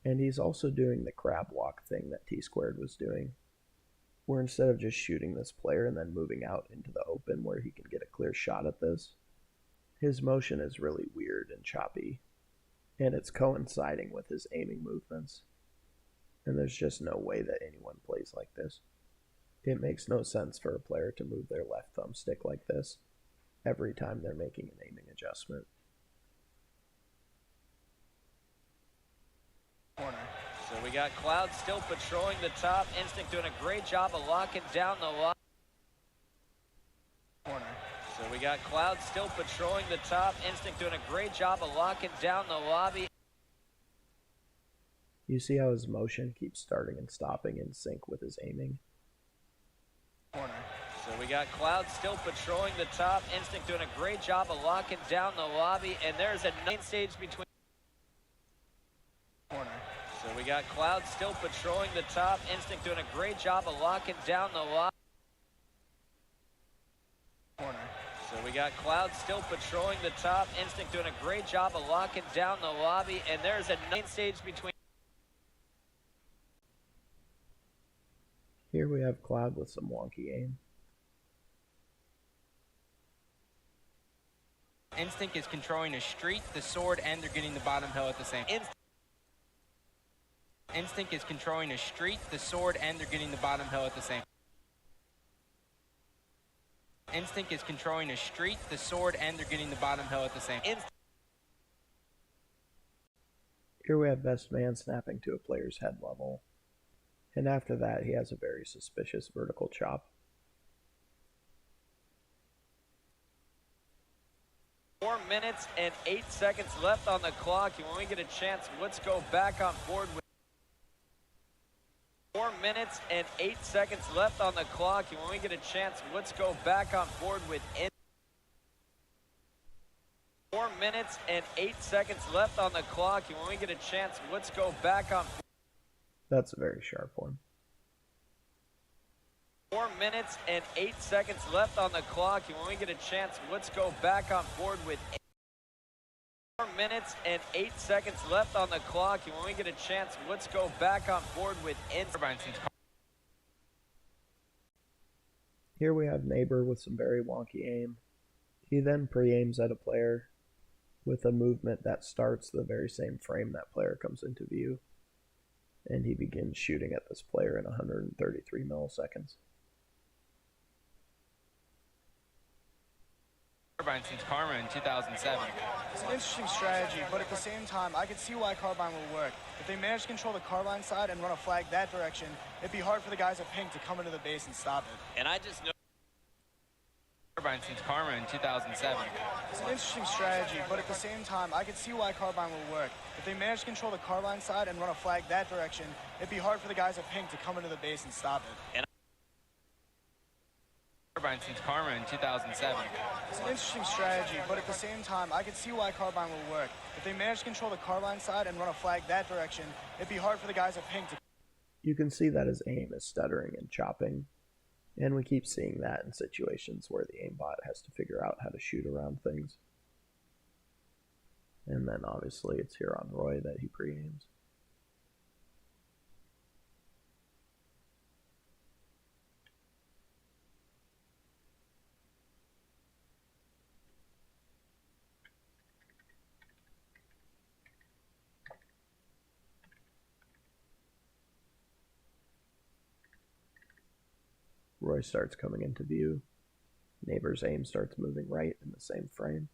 And he's also doing the crab walk thing that T-Squared was doing, where instead of just shooting this player and then moving out into the open where he can get a clear shot at this, his motion is really weird and choppy, and it's coinciding with his aiming movements. and there's just no way that anyone plays like this. It makes no sense for a player to move their left thumbstick like this every time they're making an aiming adjustment. Corner. So we got Ploughed still patrolling the top. Instinct doing a great job of locking down the lock. Corner. So we got Ploughed still patrolling the top. Instinct doing a great job of locking down the lobby. You see how his motion keeps starting and stopping in sync with his aiming? Corner. So we got Ploughed still patrolling the top. Instinct doing a great job of locking down the lobby. And there's a 9 stage between. Corner. So we got Ploughed still patrolling the top. Instinct doing a great job of locking down the lobby. Corner. So we got Ploughed still patrolling the top. Instinct doing a great job of locking down the lobby. And there's a 9 stage between. Here we have Ploughed with some wonky aim. Instinct is controlling a street, the sword, and they're getting the bottom hill at the same time. Instinct is controlling a street, the sword, and they're getting the bottom hill at the same time. Instinct is controlling a street, the sword, and they're getting the bottom hill at the same time. Here we have Best Man snapping to a player's head level. And after that, he has a very suspicious vertical chop. 4 minutes and 8 seconds left on the clock. And when we get a chance, let's go back on board with 4 minutes and 8 seconds left on the clock. And when we get a chance, let's go back on board with 4 minutes and 8 seconds left on the clock. And when we get a chance, let's go back on. That's a very sharp one. 4 minutes and 8 seconds left on the clock. And when we get a chance, let's go back on board with 4 minutes and 8 seconds left on the clock. And when we get a chance, let's go back on board with Here we have Neighbor with some very wonky aim. He then pre-aims at a player with a movement that starts the very same frame that player comes into view. And he begins shooting at this player in 133 milliseconds. Since Karma in 2007. It's an interesting strategy, but at the same time, I could see why Carbine will work. If they manage to control the Carbine side and run a flag that direction, it'd be hard for the guys at Pink to come into the base and stop it. And I just know. Since Karma in 2007. It's an interesting strategy, but at the same time, I could see why Carbine will work. If they manage to control the Carbine side and run a flag that direction, it'd be hard for the guys at Pink to come into the base and stop it. And since Karma in 2007. It's an interesting strategy, but at the same time, I could see why Carbine will work. If they manage to control the Carbine side and run a flag that direction, it'd be hard for the guys at Pink to. You can see that his aim is stuttering and chopping, and we keep seeing that in situations where the aimbot has to figure out how to shoot around things. And then obviously it's here on Roy that he pre-aims. Roy starts coming into view. Neighbor's aim starts moving right in the same frame.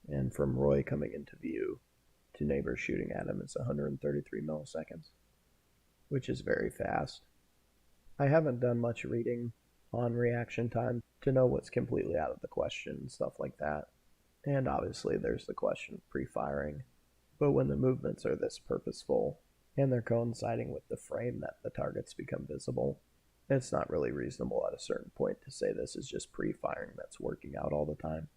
And from Roy coming into view to Neighbor shooting at him is 133 milliseconds, which is very fast. I haven't done much reading on reaction time to know what's completely out of the question and stuff like that. And obviously there's the question of pre-firing. But when the movements are this purposeful and they're coinciding with the frame that the targets become visible, it's not really reasonable at a certain point to say this is just pre-firing that's working out all the time.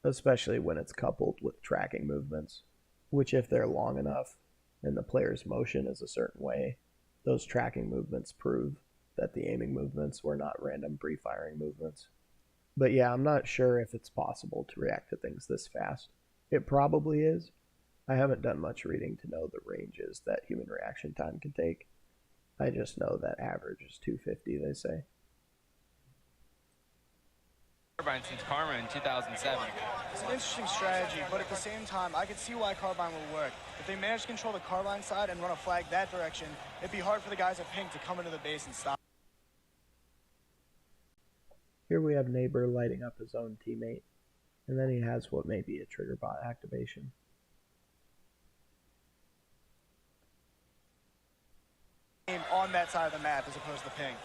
Especially when it's coupled with tracking movements, which if they're long enough and the player's motion is a certain way, those tracking movements prove that the aiming movements were not random pre-firing movements. But yeah, I'm not sure if it's possible to react to things this fast. It probably is. I haven't done much reading to know the ranges that human reaction time can take. I just know that average is 250, they say. Carbine since Karma in 2007. It's an interesting strategy, but at the same time, I could see why Carbine will work. If they manage to control the Carbine side and run a flag that direction, it'd be hard for the guys at Pink to come into the base and stop. Here we have Neighbor lighting up his own teammate, and then he has what may be a trigger bot activation. On that side of the map as opposed to Pink.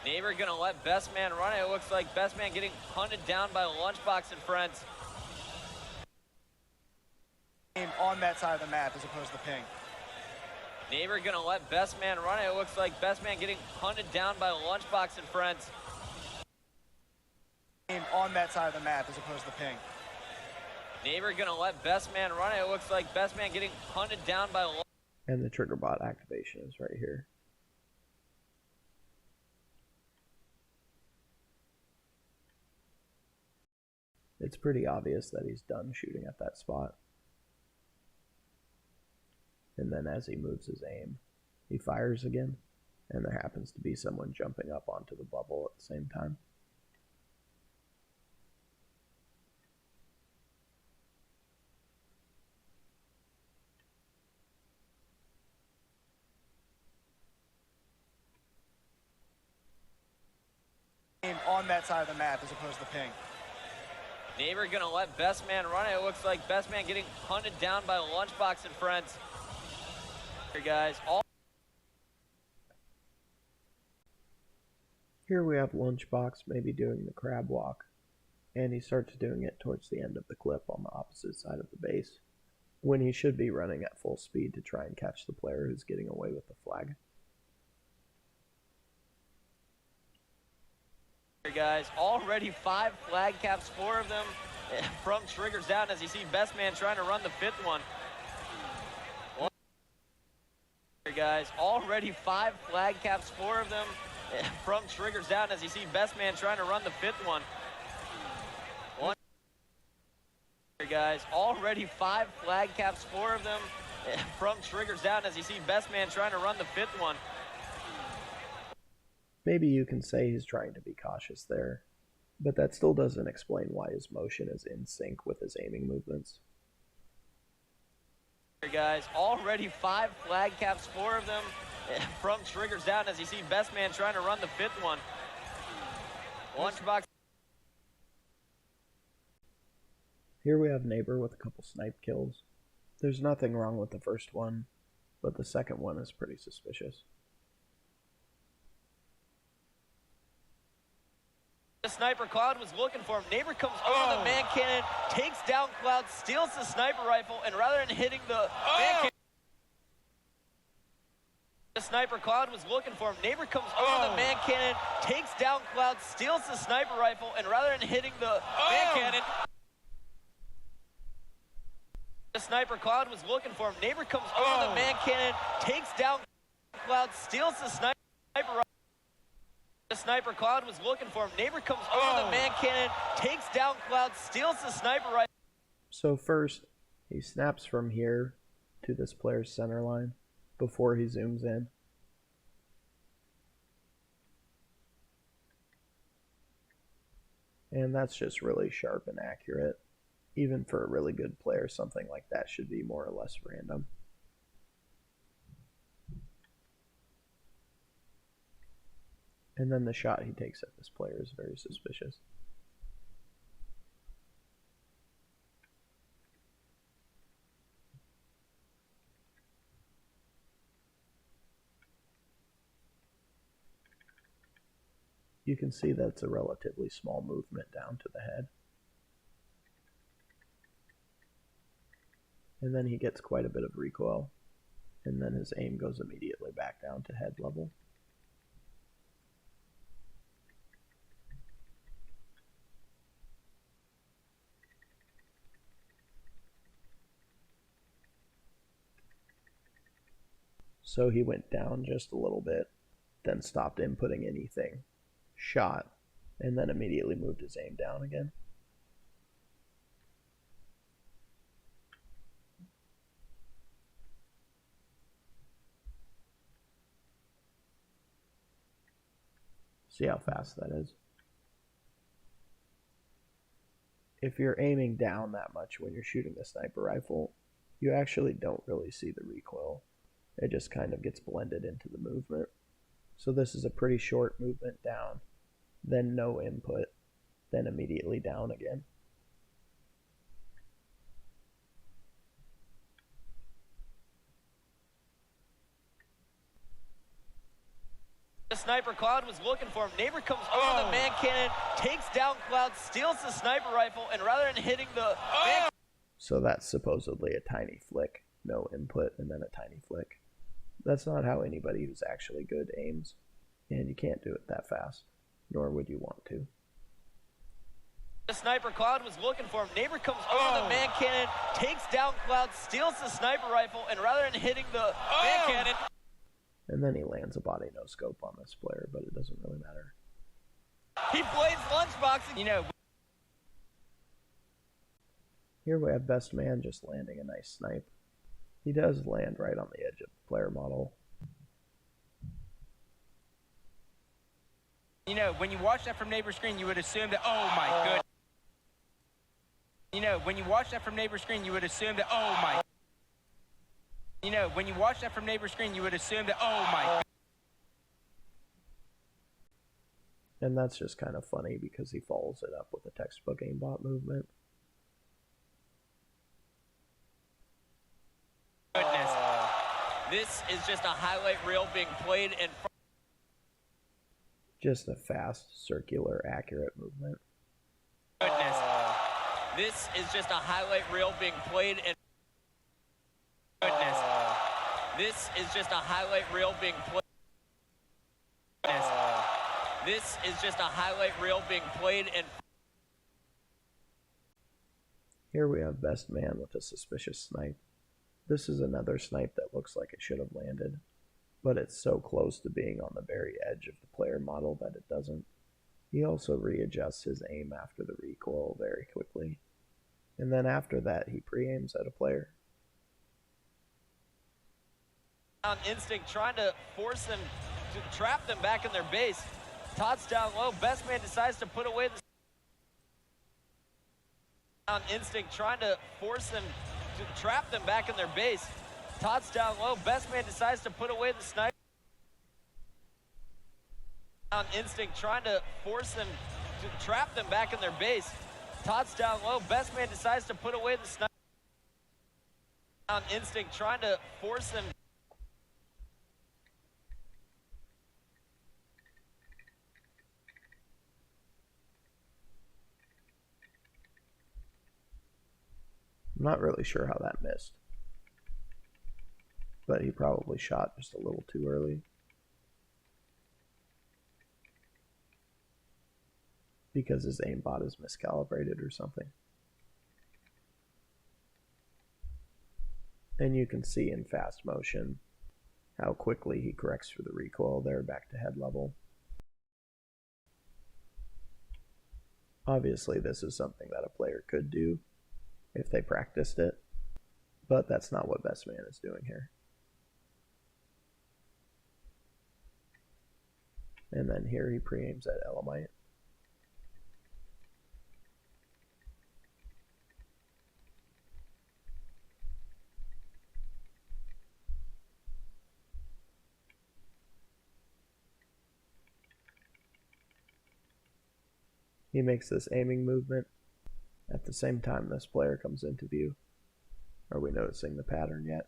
Neighbor gonna let Best Man run it. It looks like Best Man getting hunted down by Lunchbox and friends. On that side of the map as opposed to Pink. Neighbor gonna let Best Man run it. It looks like Best Man getting hunted down by Lunchbox and friends. On that side of the map as opposed to Pink. Neighbor gonna let Best Man run it. It looks like Best Man getting hunted down by And the trigger bot activation is right here. It's pretty obvious that he's done shooting at that spot. And then as he moves his aim, he fires again, and there happens to be someone jumping up onto the bubble at the same time. On that side of the map as opposed to Pink. Neighbor gonna let Best Man run it. It looks like Best Man getting hunted down by Lunchbox and friends. Here, guys. Here we have Lunchbox maybe doing the crab walk, and he starts doing it towards the end of the clip on the opposite side of the base, when he should be running at full speed to try and catch the player who's getting away with the flag. Guys, already 5 flag caps, 4 of them from triggers down as you see Best Man trying to run the 5th one. Guys, already 5 flag caps, 4 of them from triggers down as you see Best Man trying to run the 5th one. Guys, already 5 flag caps, 4 of them from triggers down as you see Best Man trying to run the 5th one. Maybe you can say he's trying to be cautious there, but that still doesn't explain why his motion is in sync with his aiming movements. Guys, already 5 flag caps, 4 of them from triggers down as you see Best Man trying to run the 5th one. Lunchbox. Here we have Neighbor with a couple snipe kills. There's nothing wrong with the first one, but the second one is pretty suspicious. The sniper Cloud was looking for him. Neighbor comes over the man cannon, takes down Cloud, steals the sniper rifle, and rather than hitting the man cannon, the sniper Cloud was looking for him. Neighbor comes over the man cannon, takes down Cloud, steals the sniper rifle, and rather than hitting the man cannon, the sniper Cloud was looking for him. Neighbor comes over the man cannon, takes down Cloud, steals the sniper rifle. The sniper Cloud was looking for him. Neighbor comes over the man cannon, takes down Cloud, steals the sniper rifle. So first, he snaps from here to this player's center line before he zooms in. And that's just really sharp and accurate. Even for a really good player, something like that should be more or less random. And then the shot he takes at this player is very suspicious. You can see that it's a relatively small movement down to the head. And then he gets quite a bit of recoil, and then his aim goes immediately back down to head level. So he went down just a little bit, then stopped inputting anything, shot, and then immediately moved his aim down again. See how fast that is. if you're aiming down that much when you're shooting the sniper rifle, you actually don't really see the recoil. It just kind of gets blended into the movement. So this is a pretty short movement down, then no input, then immediately down again. The sniper Cloud was looking for him. Neighbor comes over the man cannon, takes down Cloud, steals the sniper rifle, and rather than hitting the man. So that's supposedly a tiny flick, no input, and then a tiny flick. That's not how anybody who's actually good aims, and you can't do it that fast, nor would you want to. The sniper Cloud was looking for him. Neighbor comes over the man cannon, takes down Cloud, steals the sniper rifle, and rather than hitting the man cannon. And then he lands a body no scope on this player, but it doesn't really matter. He blades lunchbox, you know. Here we have best man just landing a nice snipe. He does land right on the edge of the player model. You know, when you watch that from neighbor screen, you would assume that, oh my goodness. You know, when you watch that from neighbor screen, you would assume that, oh my. You know, when you watch that from neighbor screen, you would assume that, oh my. And that's just kind of funny because he follows it up with a textbook aimbot movement. Goodness. This is just a highlight reel being played in front. Just a fast, circular, accurate movement. Goodness. This is just a highlight reel being played in. Goodness. This is just a highlight reel being played. Goodness. This is just a highlight reel being played in. Here we have best man with a suspicious snipe. This is another snipe that looks like it should have landed, but it's so close to being on the very edge of the player model that it doesn't. He also readjusts his aim after the recoil very quickly, and then after that he pre-aims at a player. On instinct, trying to force them, to trap them back in their base. Todd's down low, best man decides to put away the. On instinct, trying to force them, to trap them back in their base. Todd's down low, best man decides to put away the sniper. On instinct, trying to force them, to trap them back in their base. Todd's down low, best man decides to put away the sniper. On instinct, trying to force them. I'm not really sure how that missed, but he probably shot just a little too early. Because his aimbot is miscalibrated or something. And you can see in fast motion how quickly he corrects for the recoil there back to head level. Obviously this is something that a player could do if they practiced it, but that's not what best man is doing here. And then here he pre-aims at Elamite. He makes this aiming movement. At the same time this player comes into view. Are we noticing the pattern yet?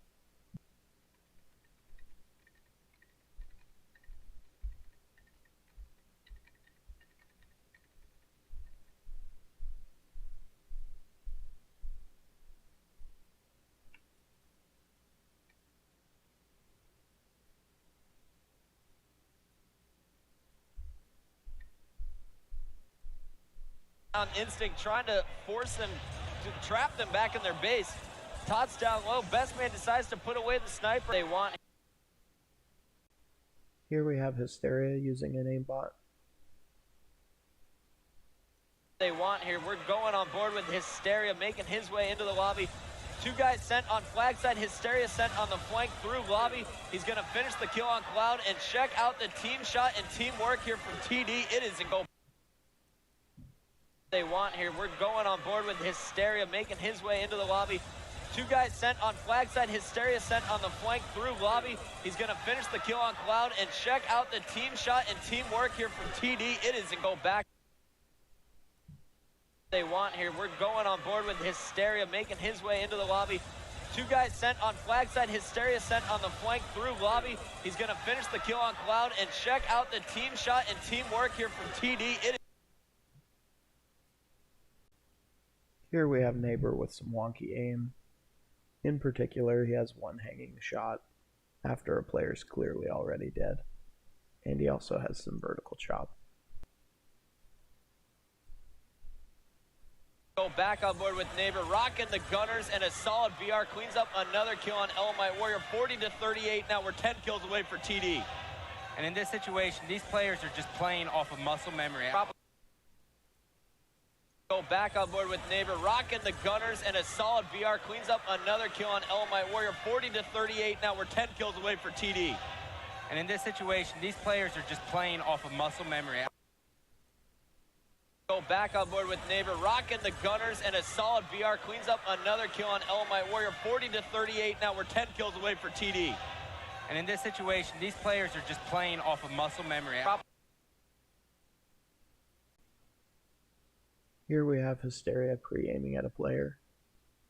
On instinct, trying to force them, to trap them back in their base. Todd's down low, best man decides to put away the sniper they want. Here we have Listeria using an aimbot. They want here. We're going on board with Listeria making his way into the lobby. Two guys sent on flag side, Listeria sent on the flank through lobby. He's gonna finish the kill on Cloud, and check out the team shot and teamwork here from TD. It is a goal. they want here. We're going on board with Hysteria making his way into the lobby. Two guys sent on flag side. Hysteria sent on the flank through lobby. He's going to finish the kill on Cloud, and check out the team shot and teamwork here from TD. It is a go back. They want here. We're going on board with Hysteria making his way into the lobby. Two guys sent on flag side. Hysteria sent on the flank through lobby. He's going to finish the kill on Cloud, and check out the team shot and teamwork here from TD. Here we have Neighbor with some wonky aim. In particular, he has one hanging shot after a player's clearly already dead. And he also has some vertical chop. Go back on board with Neighbor. Rokke and the Gunners, and a solid BR cleans up another kill on Vegimite Warrior. 40-38. Now we're 10 kills away for TD. And in this situation, these players are just playing off of muscle memory. Go back on board with Neighbor. Rokke and the Gunners, and a solid BR cleans up another kill on Vegimite Warrior. 40-38. Now we're 10 kills away for TD. And in this situation, these players are just playing off of muscle memory. Go back on board with Neighbor. Rokke and the Gunners, and a solid BR cleans up another kill on Vegimite Warrior. 40-38. Now we're 10 kills away for TD. And in this situation, these players are just playing off of muscle memory. Here we have Hysteria pre-aiming at a player,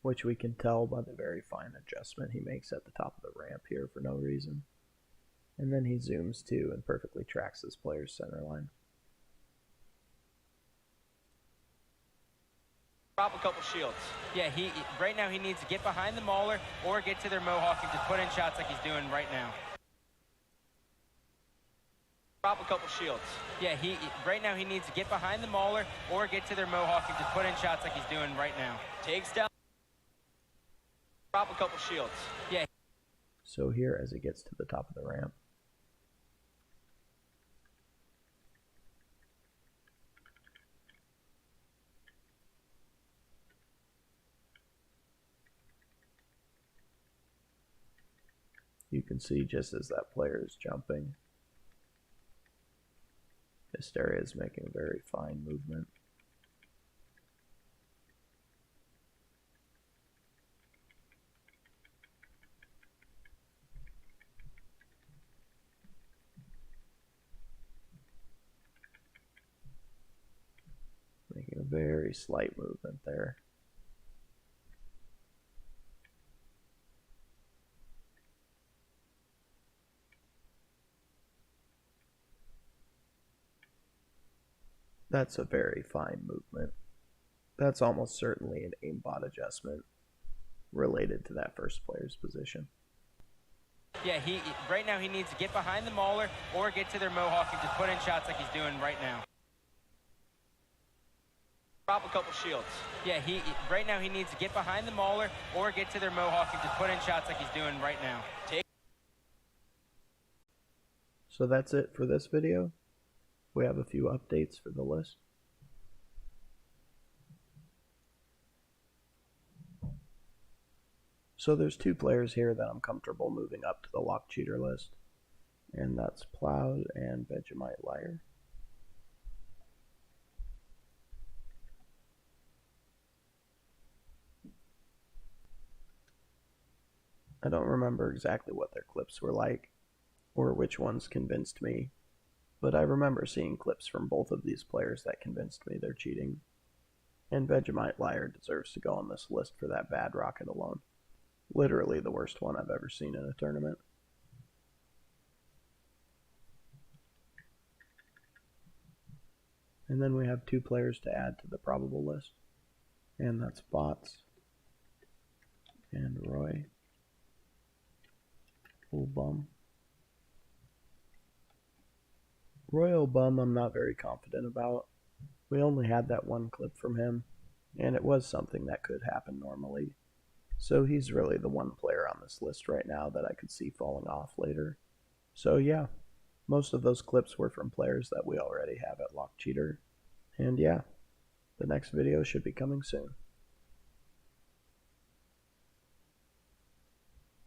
which we can tell by the very fine adjustment he makes at the top of the ramp here for no reason. And then he zooms too and perfectly tracks this player's center line. Drop a couple shields. Yeah, right now he needs to get behind the Mauler or get to their Mohawk and just put in shots like he's doing right now. Drop a couple shields. Yeah, right now he needs to get behind the Mauler or get to their Mohawk and just put in shots like he's doing right now. Takes down. Drop a couple shields. Yeah. So here, as he gets to the top of the ramp, you can see just as that player is jumping, Hysteria is making a very fine movement. Making a very slight movement there. That's a very fine movement. That's almost certainly an aimbot adjustment related to that first player's position. Yeah, right now he needs to get behind the Mauler or get to their Mohawk and just put in shots like he's doing right now. Drop a couple shields. Yeah, right now he needs to get behind the Mauler or get to their Mohawk and just put in shots like he's doing right now. So that's it for this video. We have a few updates for the list. So there's two players here that I'm comfortable moving up to the lock cheater list, and that's Ploughed and Vegimite Liar. I don't remember exactly what their clips were like, or which ones convinced me, but I remember seeing clips from both of these players that convinced me they're cheating. And Vegimite Liar deserves to go on this list for that bad rocket alone. Literally the worst one I've ever seen in a tournament. And then we have two players to add to the probable list, and that's Bots and Roy. Full bum. Royal Bum I'm not very confident about. We only had that one clip from him, and it was something that could happen normally. So he's really the one player on this list right now that I could see falling off later. So yeah, most of those clips were from players that we already have at Lock Cheater. And yeah, the next video should be coming soon.